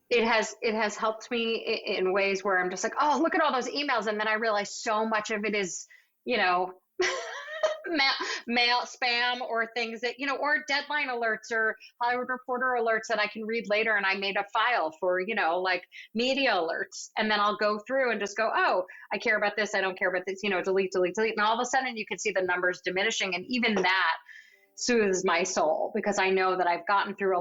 It has helped me in ways where I'm just like, oh, look at all those emails. And then I realize so much of it is, mail spam or things that, or deadline alerts or Hollywood Reporter alerts that I can read later. And I made a file for, like media alerts. And then I'll go through and just go, oh, I care about this. I don't care about this, delete. And all of a sudden you can see the numbers diminishing. And even that soothes my soul, because I know that I've gotten through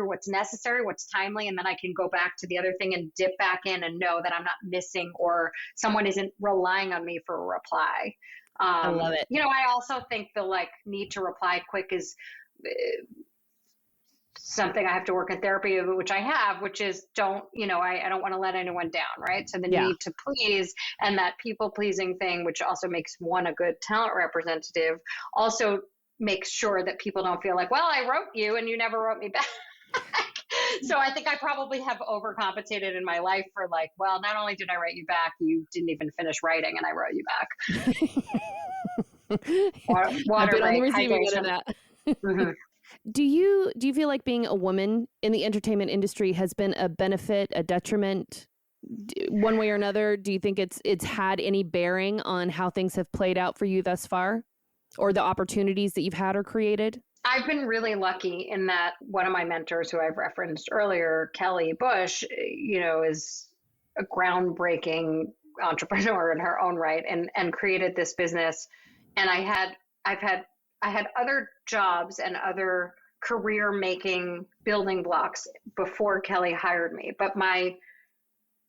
what's necessary, what's timely, and then I can go back to the other thing and dip back in and know that I'm not missing or someone isn't relying on me for a reply. I love it. I also think the need to reply quick is something I have to work in therapy, which I have, which is I don't want to let anyone down, right? So the need to please and that people pleasing thing, which also makes one a good talent representative, also makes sure that people don't feel like, well, I wrote you and you never wrote me back. So I think I probably have overcompensated in my life for not only did I write you back, you didn't even finish writing and I wrote you back. I've water been on the break, receiving end of hydration. that. Hmm. Do you feel like being a woman in the entertainment industry has been a benefit, a detriment, one way or another? Do you think it's had any bearing on how things have played out for you thus far, or the opportunities that you've had or created? I've been really lucky in that one of my mentors, who I've referenced earlier, Kelly Bush, is a groundbreaking entrepreneur in her own right, and created this business. And I've had I had other jobs and other career making building blocks before Kelly hired me. But I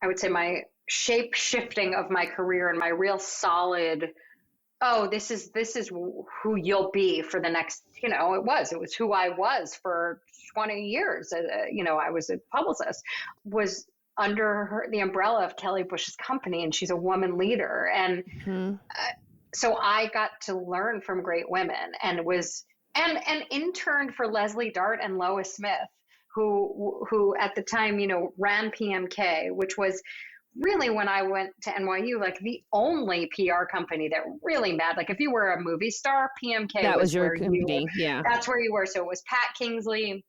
would say my shape shifting of my career and my real solid, oh, this is who you'll be for the next, it was who I was for 20 years. I was a publicist, was under the umbrella of Kelly Bush's company, and she's a woman leader. And Hmm. so I got to learn from great women, and interned for Leslie Dart and Lois Smith, who at the time, ran PMK, which was really, when I went to NYU, like the only PR company that really mattered. Like if you were a movie star, PMK That was your where you were. company, yeah. That's where you were. So it was Pat Kingsley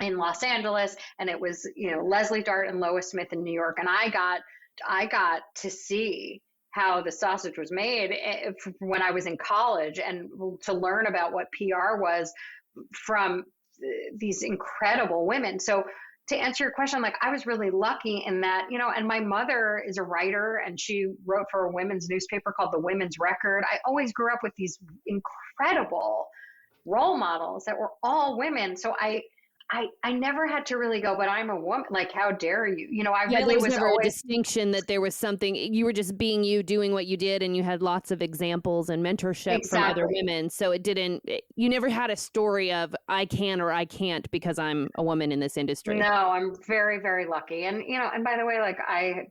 in Los Angeles, and it was, Leslie Dart and Lois Smith in New York. And I got to see how the sausage was made when I was in college, and to learn about what PR was from these incredible women. So to answer your question, like I was really lucky in that, and my mother is a writer, and she wrote for a women's newspaper called The Women's Record. I always grew up with these incredible role models that were all women. So I never had to really go, but I'm a woman. Like, how dare you? I Yeah, really there was was never a always. distinction that there was something, you were just being you, doing what you did, and you had lots of examples and mentorship from other Exactly. women. So you never had a story of I can or I can't because I'm a woman in this industry. No, I'm very, very lucky. And, and by the way, like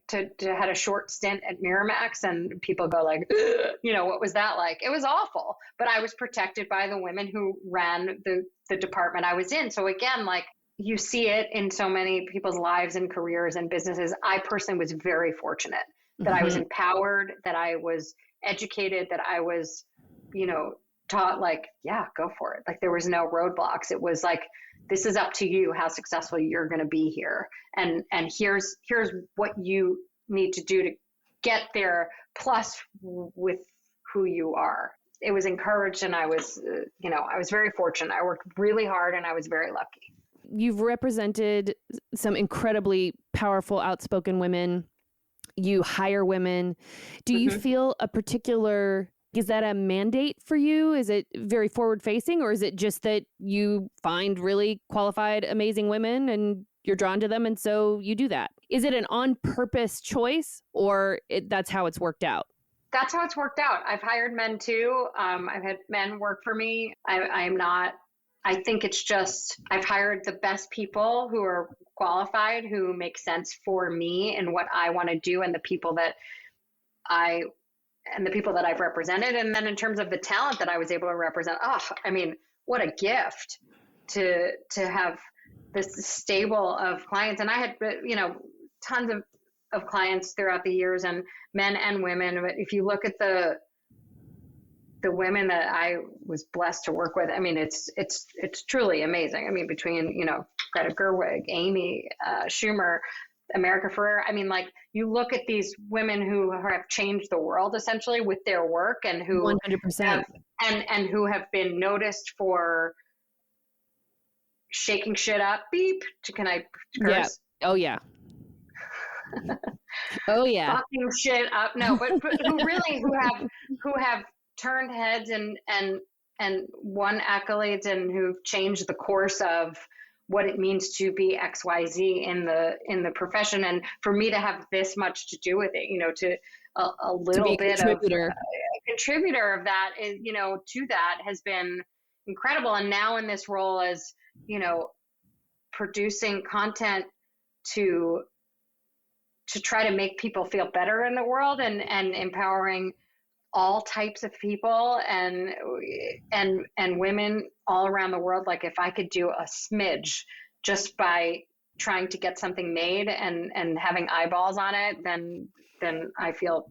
to had a short stint at Miramax, and people go like, "Ugh," what was that like? It was awful, but I was protected by the women who ran the department I was in. So again, like you see it in so many people's lives and careers and businesses. I personally was very fortunate that I was Hmm. empowered, that I was educated, that I was, taught like, yeah, go for it. Like there was no roadblocks. It was like, this is up to you how successful you're going to be here. And here's what you need to do to get there, plus with who you are. It was encouraged, and I was, I was very fortunate. I worked really hard, and I was very lucky. You've represented some incredibly powerful, outspoken women. You hire women. Do you Mm-hmm. feel is that a mandate for you? Is it very forward facing, or is it just that you find really qualified, amazing women and you're drawn to them, and so you do that? Is it an on purpose choice, or that's how it's worked out? That's how it's worked out. I've hired men too. I've had men work for me. I'm not, I think it's just, I've hired the best people who are qualified, who make sense for me and what I want to do, and I, the people that I've represented. And then in terms of the talent that I was able to represent, I mean, what a gift to have this stable of clients. And I had, tons of clients throughout the years, and men and women. But if you look at the women that I was blessed to work with, I mean, it's truly amazing. I mean, between, Greta Gerwig, Amy Schumer, America Ferrer. I mean, like you look at these women who have changed the world essentially with their work, and who 100%. and who have been noticed for shaking shit up. Beep. Can I curse? Yeah. Oh, yeah. Oh, yeah. Fucking shit up. No, but who have turned heads and won accolades, and who've changed the course of what it means to be XYZ in the profession. And for me to have this much to do with it, to a little bit of a contributor of that is, to that has been incredible. And now in this role as, producing content to try to make people feel better in the world, and empowering all types of people and women all around the world. Like if I could do a smidge just by trying to get something made and having eyeballs on it, then I feel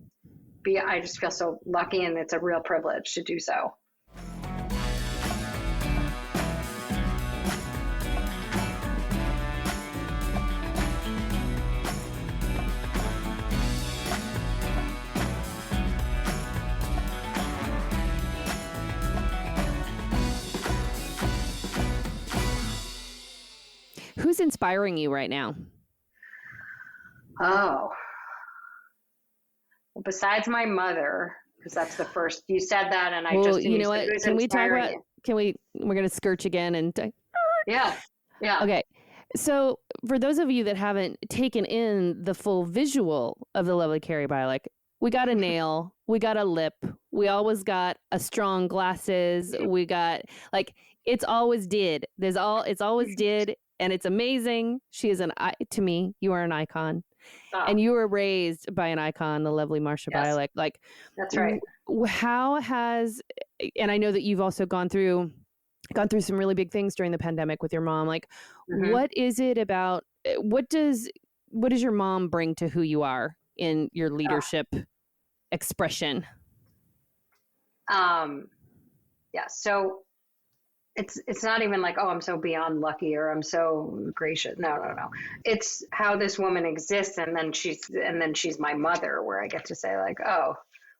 I just feel so lucky, and it's a real privilege to do so. Who's inspiring you right now? Oh, well, besides my mother, because that's the first, you said that, and you know what? Can we talk about, we're going to skirt again and. Yeah. Okay. So for those of you that haven't taken in the full visual of the lovely Carrie Bialik, we got a nail, we got a lip, we always got a strong glasses, we got it's always did. It's always did. And it's amazing. She is to me, you are an icon. And you were raised by an icon, the lovely Marsha Bialik. That's right. How has, and I know that you've also gone through some really big things during the pandemic with your mom. What is it about, what does your mom bring to who you are in your leadership expression? So it's not even like, oh, I'm so beyond lucky or I'm so gracious. No. It's how this woman exists, and then she's my mother, where I get to say like, oh,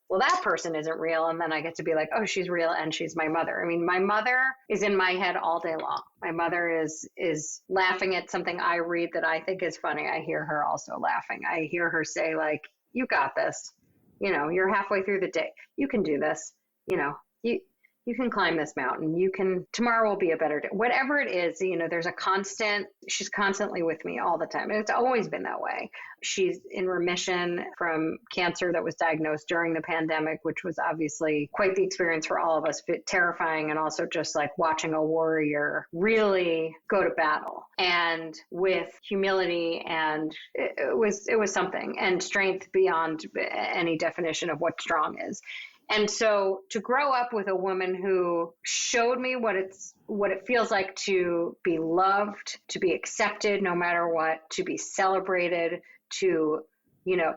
well, that person isn't real, and then I get to be like, oh, she's real and she's my mother. I mean, my mother is in my head all day long. My mother is laughing at something I read that I think is funny. I hear her also laughing. I hear her say like, you got this. You're halfway through the day. You can do this. You can climb this mountain. Tomorrow will be a better day. Whatever it is, she's constantly with me all the time. And it's always been that way. She's in remission from cancer that was diagnosed during the pandemic, which was obviously quite the experience for all of us, terrifying, and also just like watching a warrior really go to battle, and with humility, and it was something, and strength beyond any definition of what strong is. And so to grow up with a woman who showed me what it feels like to be loved, to be accepted no matter what, to be celebrated, to,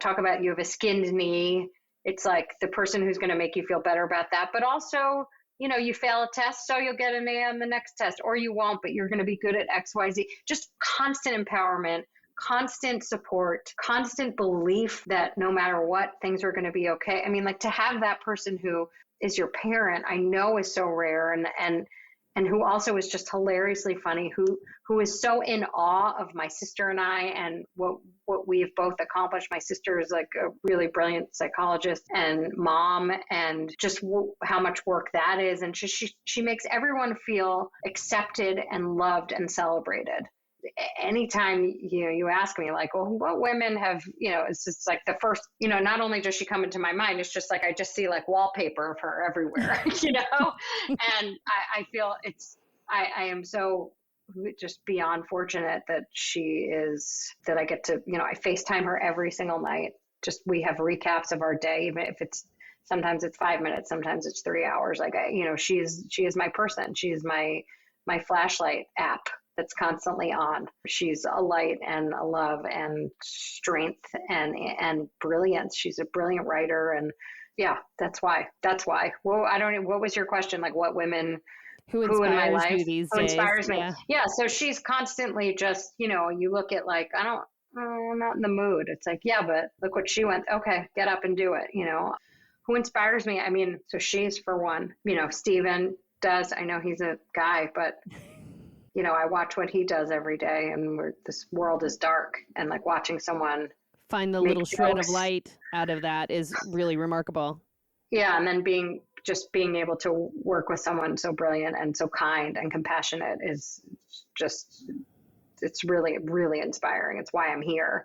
talk about you have a skinned knee. It's like the person who's going to make you feel better about that. But also, you fail a test, so you'll get an A on the next test, or you won't, but you're going to be good at X, Y, Z. Just constant empowerment, constant support, constant belief that no matter what, things are going to be okay. I mean, like, to have that person who is your parent, I know is so rare, and who also is just hilariously funny, who is so in awe of my sister and I, and what we've both accomplished. My sister is like a really brilliant psychologist and mom, and just how much work that is. And she makes everyone feel accepted and loved and celebrated. Anytime, you ask me like, well, what women have, it's just like the first, not only does she come into my mind, it's just like, I just see like wallpaper of her everywhere, and I feel I am so just beyond fortunate that that I get to, I FaceTime her every single night. Just, we have recaps of our day, even if sometimes it's 5 minutes, sometimes it's 3 hours. Like, she is my person. She is my flashlight app that's constantly on. She's a light and a love and strength and brilliance. She's a brilliant writer. And yeah, that's why. Well, what was your question? Like, what women, who in my life, you these days? Inspires me. Yeah. So she's constantly just, you look at like, I'm not in the mood. It's like, yeah, but look what she went. Okay, get up and do it. Who inspires me? I mean, so she's for one, Steven does. I know he's a guy, but I watch what he does every day, and this world is dark, and like watching someone find the little shred of light out of that is really remarkable. Yeah. And then being able to work with someone so brilliant and so kind and compassionate is just, it's really, really inspiring. It's why I'm here.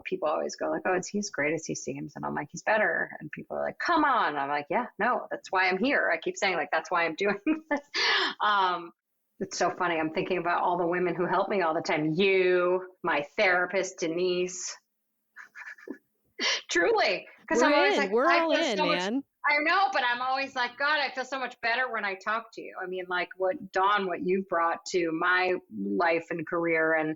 People always go like, oh, he's great as he seems. And I'm like, he's better. And people are like, come on. I'm like, yeah, no, that's why I'm here. I keep saying like, that's why I'm doing this. It's so funny. I'm thinking about all the women who help me all the time. You, my therapist, Denise. Truly. Because I'm always like, we're all in, man. I know, but I'm always like, God, I feel so much better when I talk to you. I mean, like what you brought to my life and career, and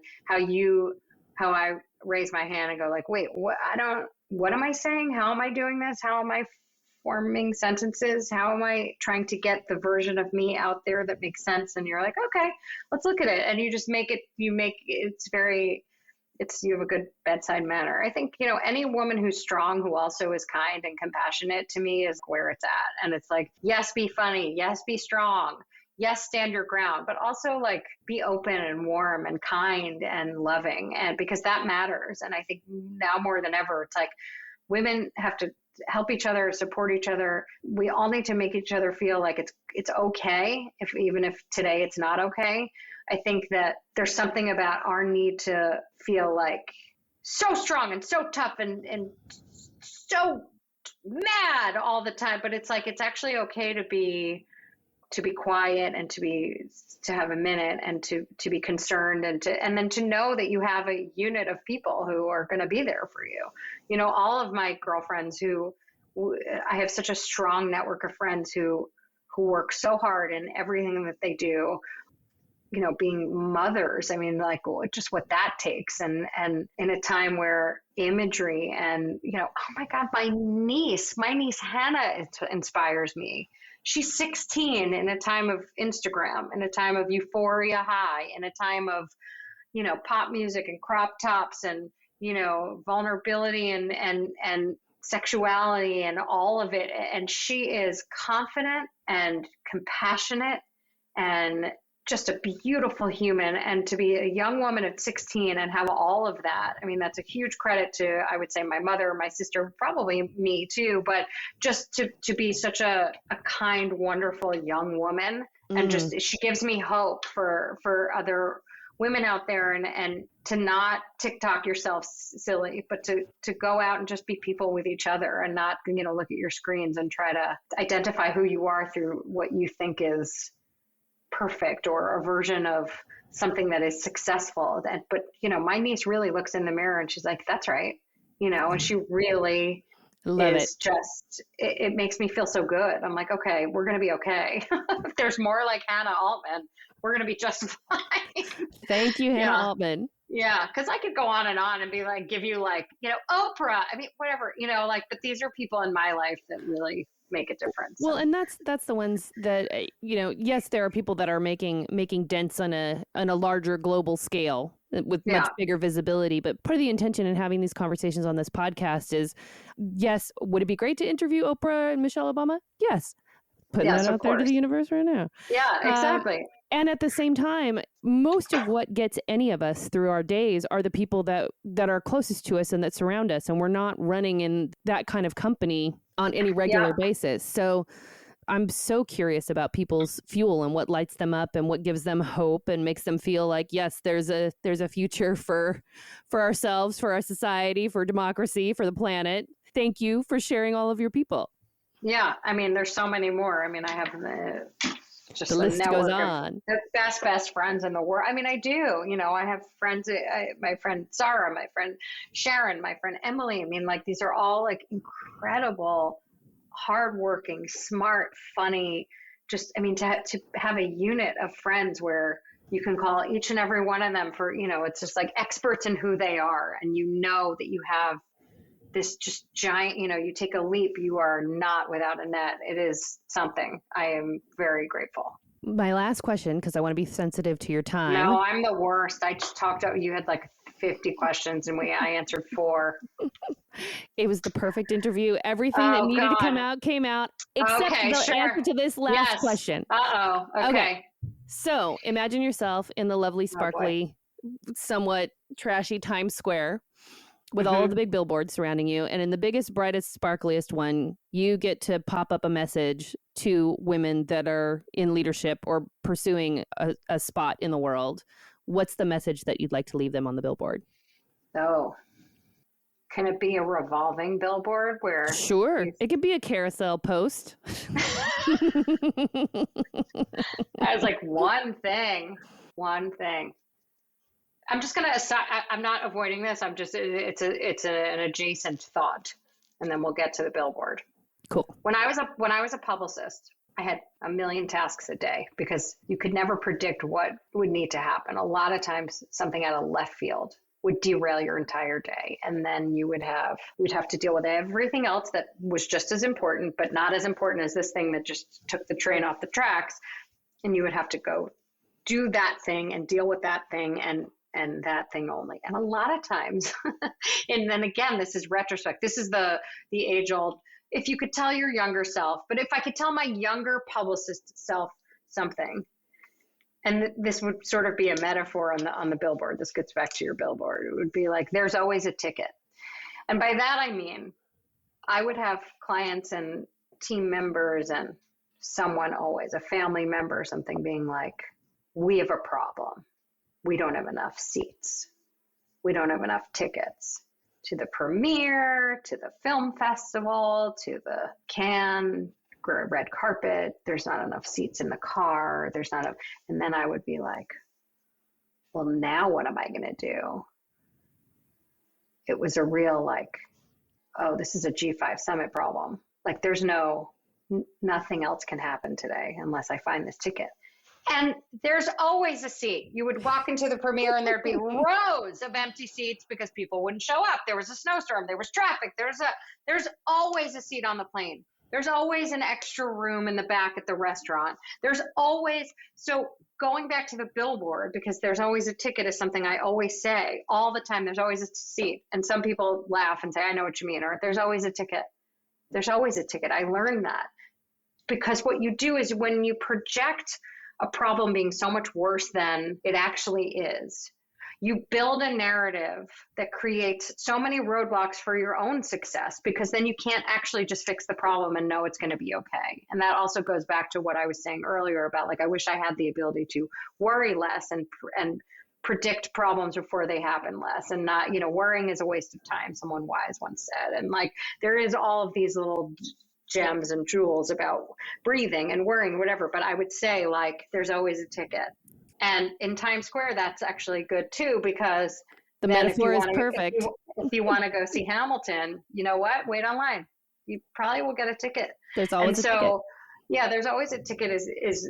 how I raise my hand and go like, wait, what? what am I saying? How am I doing this? How am I forming sentences? How am I trying to get the version of me out there that makes sense? And you're like, okay, let's look at it. And you just make it, you have a good bedside manner. I think, any woman who's strong, who also is kind and compassionate, to me is where it's at. And it's like, yes, be funny. Yes, be strong. Yes, stand your ground, but also like be open and warm and kind and loving. And because that matters. And I think now more than ever, it's like women have to help each other, support each other. We all need to make each other feel like it's okay, even if today it's not okay. I think that there's something about our need to feel like so strong and so tough and so mad all the time. But it's like, it's actually okay to be quiet and to have a minute and to be concerned and then to know that you have a unit of people who are going to be there for you. All of my girlfriends I have such a strong network of friends who work so hard in everything that they do, being mothers. I mean, like just what that takes. And in a time where imagery and, oh my God, my niece Hannah inspires me. She's 16 in a time of Instagram, in a time of euphoria high, in a time of, pop music and crop tops and, vulnerability and sexuality and all of it. And she is confident and compassionate and just a beautiful human. And to be a young woman at 16 and have all of that, I mean, that's a huge credit to, I would say, my mother, my sister, probably me too, but just to be such a kind, wonderful young woman. And just, she gives me hope for other women out there and to not TikTok yourself silly, but to go out and just be people with each other and not, look at your screens and try to identify who you are through what you think is perfect or a version of something that is successful. But my niece really looks in the mirror and she's like, that's right. And she really it makes me feel so good. I'm like, okay, we're going to be okay. If there's more like Hannah Altman, we're going to be just fine. Thank you, Hannah Altman. Yeah. Cause I could go on and be like, give you like, Oprah, I mean, whatever, but these are people in my life that really make a difference. Well, and that's the ones that, yes, there are people that are making dents on a larger global scale with much bigger visibility. But part of the intention in having these conversations on this podcast is, yes, would it be great to interview Oprah and Michelle Obama? Yes. Putting that out there to the universe right now. Yeah, exactly. And at the same time, most of what gets any of us through our days are the people that are closest to us and that surround us. And we're not running in that kind of company on any regular basis. So I'm so curious about people's fuel and what lights them up and what gives them hope and makes them feel like, yes, there's a future for ourselves, for our society, for democracy, for the planet. Thank you for sharing all of your people. Yeah. I mean, there's so many more. I mean, I have just the list goes on. The best friends in the world. I mean, I do, I have friends, my friend Sarah, my friend Sharon, my friend Emily. I mean, like, these are all like incredible, hardworking, smart, funny, just, I mean, to have a unit of friends where you can call each and every one of them for, it's just like experts in who they are. And that you have this just giant, you take a leap, you are not without a net. It is something. I am very grateful. My last question, because I want to be sensitive to your time. No, I'm the worst. I just talked about, you had like 50 questions and I answered 4. It was the perfect interview. Everything that needed to come out came out, except the answer to this last question. Okay. So imagine yourself in the lovely, sparkly, somewhat trashy Times Square with all of the big billboards surrounding you. And in the biggest, brightest, sparkliest one, you get to pop up a message to women that are in leadership or pursuing a spot in the world. What's the message that you'd like to leave them on the billboard? Oh, can it be a revolving billboard where? Sure. It could be a carousel post. I was like, one thing. I'm just going to, I'm not avoiding this. I'm just, it's an adjacent thought, and then we'll get to the billboard. Cool. When I was a publicist, I had a million tasks a day because you could never predict what would need to happen. A lot of times something out of left field would derail your entire day. And then we'd have to deal with everything else that was just as important, but not as important as this thing that just took the train off the tracks. And you would have to go do that thing and deal with that thing and that thing only. And a lot of times, and then again, this is retrospect. This is the age old, if you could tell your younger self, but if I could tell my younger publicist self something, and this would sort of be a metaphor on the billboard. This gets back to your billboard. It would be like, there's always a ticket. And by that, I mean, I would have clients and team members and someone always, a family member or something, being like, we have a problem. We don't have enough seats. We don't have enough tickets to the premiere, to the film festival, to the Cannes red carpet. There's not enough seats in the car. There's not enough. And then I would be like, well, now what am I going to do? It was a real like, oh, this is a G5 summit problem. Like there's nothing else can happen today unless I find this ticket. And there's always a seat. You would walk into the premiere and there'd be rows of empty seats because people wouldn't show up. There was a snowstorm. There was traffic. There's always a seat on the plane. There's always an extra room in the back at the restaurant. There's always, so going back to the billboard, because there's always a ticket is something I always say all the time. There's always a seat. And some people laugh and say, I know what you mean. Or there's always a ticket. There's always a ticket. I learned that because what you do is when you project a problem being so much worse than it actually is, you build a narrative that creates so many roadblocks for your own success, because then you can't actually just fix the problem and know it's going to be okay. And that also goes back to what I was saying earlier about, like, I wish I had the ability to worry less and predict problems before they happen less, and not, worrying is a waste of time, someone wise once said. And like, there is all of these little gems and jewels about breathing and worrying, whatever. But I would say, like, there's always a ticket. And in Times Square, that's actually good too, because the metaphor is perfect. If you want to go see Hamilton, you know what? Wait online. You probably will get a ticket. There's always a ticket. Yeah, there's always a ticket is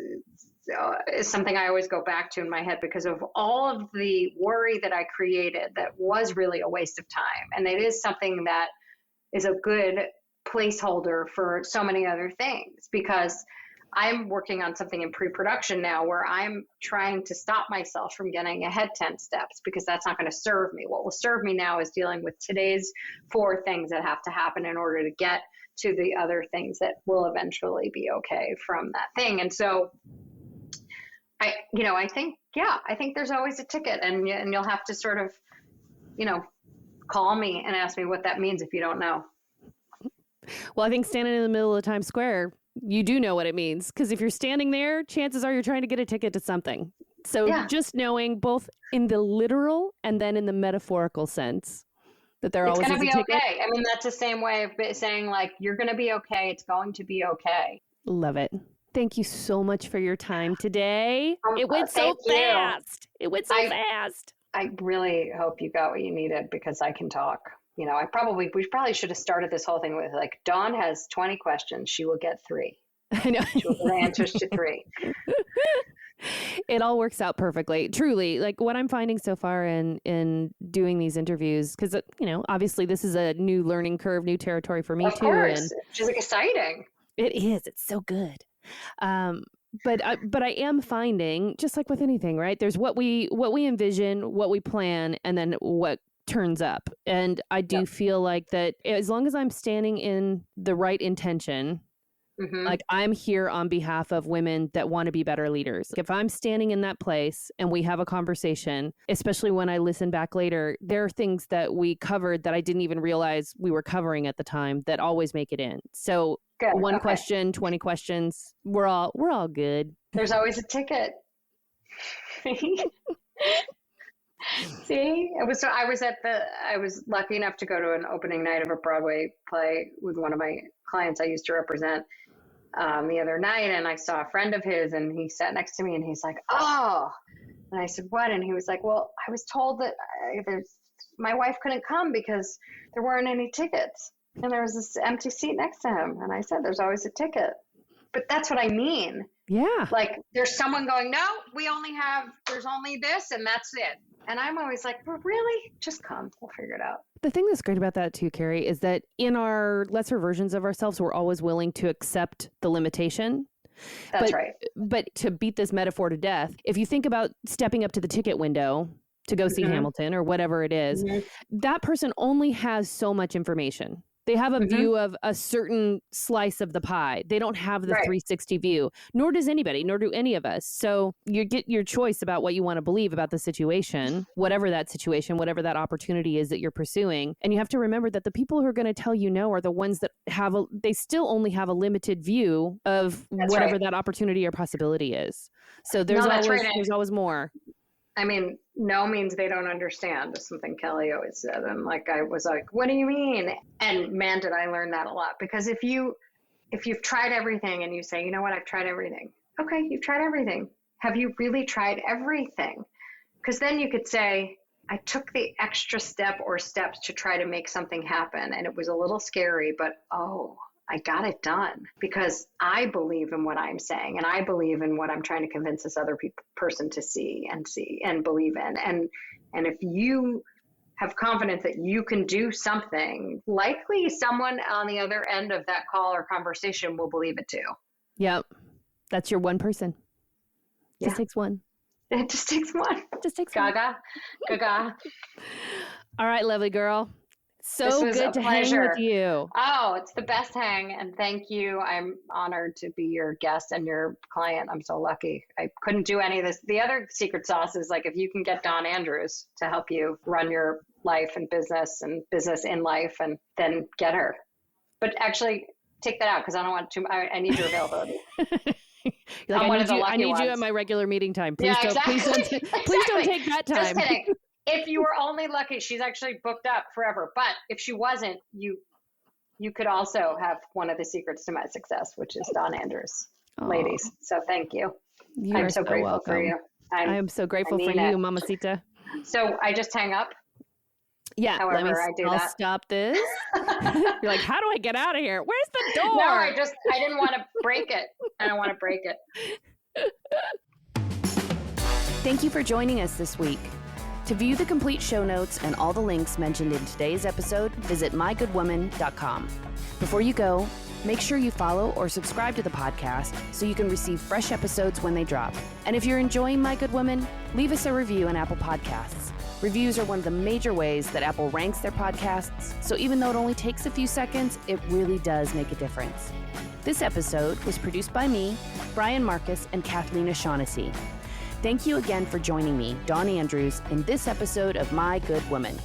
something I always go back to in my head because of all of the worry that I created that was really a waste of time. And it is something that is a good placeholder for so many other things, because I'm working on something in pre-production now where I'm trying to stop myself from getting ahead 10 steps, because that's not going to serve me. What will serve me now is dealing with today's 4 things that have to happen in order to get to the other things that will eventually be okay from that thing. And so I think there's always a ticket, and you'll have to sort of, call me and ask me what that means if you don't know. Well, I think standing in the middle of Times Square, you do know what it means, because if you're standing there, chances are you're trying to get a ticket to something. So Just knowing both in the literal and then in the metaphorical sense that there always is a ticket. It's going to be okay. I mean, that's the same way of saying, like, you're going to be okay. It's going to be okay. Love it. Thank you so much for your time today. It went so fast. It went so fast. I really hope you got what you needed, because I can talk. We probably should have started this whole thing with, like, Dawn has 20 questions. She will get 3. I know. She will get answers to 3. It all works out perfectly. Truly, like, what I'm finding so far in doing these interviews, because, obviously this is a new learning curve, new territory for me too. Of course. Which is exciting. It is. It's so good. But I am finding, just like with anything, right? There's what we envision, what we plan, and then what turns up. And I do feel like that as long as I'm standing in the right intention, like, I'm here on behalf of women that want to be better leaders. If I'm standing in that place and we have a conversation, especially when I listen back later, there are things that we covered that I didn't even realize we were covering at the time that always make it in. So good. One question, 20 questions, we're all good. There's always a ticket. See, I was lucky enough to go to an opening night of a Broadway play with one of my clients I used to represent the other night, and I saw a friend of his, and he sat next to me, and he's like, "Oh," and I said, "What?" And he was like, "Well, I was told that my wife couldn't come because there weren't any tickets, and there was this empty seat next to him." And I said, "There's always a ticket." But that's what I mean. Yeah. Like, there's someone going, "No, there's only this, and that's it." And I'm always like, well, really? Just come. We'll figure it out. The thing that's great about that too, Carrie, is that in our lesser versions of ourselves, we're always willing to accept the limitation. That's right. But to beat this metaphor to death, if you think about stepping up to the ticket window to go see Hamilton or whatever it is, that person only has so much information. They have a view of a certain slice of the pie. They don't have the 360 view, nor does anybody, nor do any of us. So you get your choice about what you want to believe about the situation, whatever that opportunity is that you're pursuing. And you have to remember that the people who are going to tell you no are the ones that they still only have a limited view of whatever that opportunity or possibility is. So there's always more. I mean, no means they don't understand, is something Kelly always said. And I was like, what do you mean? And man, did I learn that a lot. Because if you've tried everything and you say, you know what, I've tried everything. Okay, you've tried everything. Have you really tried everything? Because then you could say, I took the extra step or steps to try to make something happen. And it was a little scary, but I got it done because I believe in what I'm saying and I believe in what I'm trying to convince this other person to see and believe in. And if you have confidence that you can do something, likely someone on the other end of that call or conversation will believe it too. Yep. That's your one person. Just takes one. It just takes one. Just takes Gaga. one. Gaga. All right, lovely girl. So good to hang with you. Oh, it's the best hang. And thank you. I'm honored to be your guest and your client. I'm so lucky. I couldn't do any of this. The other secret sauce is if you can get Dawn Andrews to help you run your life and business in life, and then get her. But actually take that out because I don't want to, I need your availability. I need you at my regular meeting time. Please don't take that time. Just kidding. If you were only lucky, she's actually booked up forever. But if she wasn't, you could also have one of the secrets to my success, which is Dawn Andrews, ladies. So thank you. I'm so grateful welcome. For you. I am so grateful for you, Mamacita. So I just hang up. Yeah, I'll stop this. You're like, how do I get out of here? Where's the door? No, I didn't want to break it. I don't want to break it. Thank you for joining us this week. To view the complete show notes and all the links mentioned in today's episode, visit mygoodwoman.com. Before you go, make sure you follow or subscribe to the podcast so you can receive fresh episodes when they drop. And if you're enjoying My Good Woman, leave us a review on Apple Podcasts. Reviews are one of the major ways that Apple ranks their podcasts, so even though it only takes a few seconds, it really does make a difference. This episode was produced by me, Brian Marcus, and Kathleen O'Shaughnessy. Thank you again for joining me, Dawn Andrews, in this episode of My Good Woman.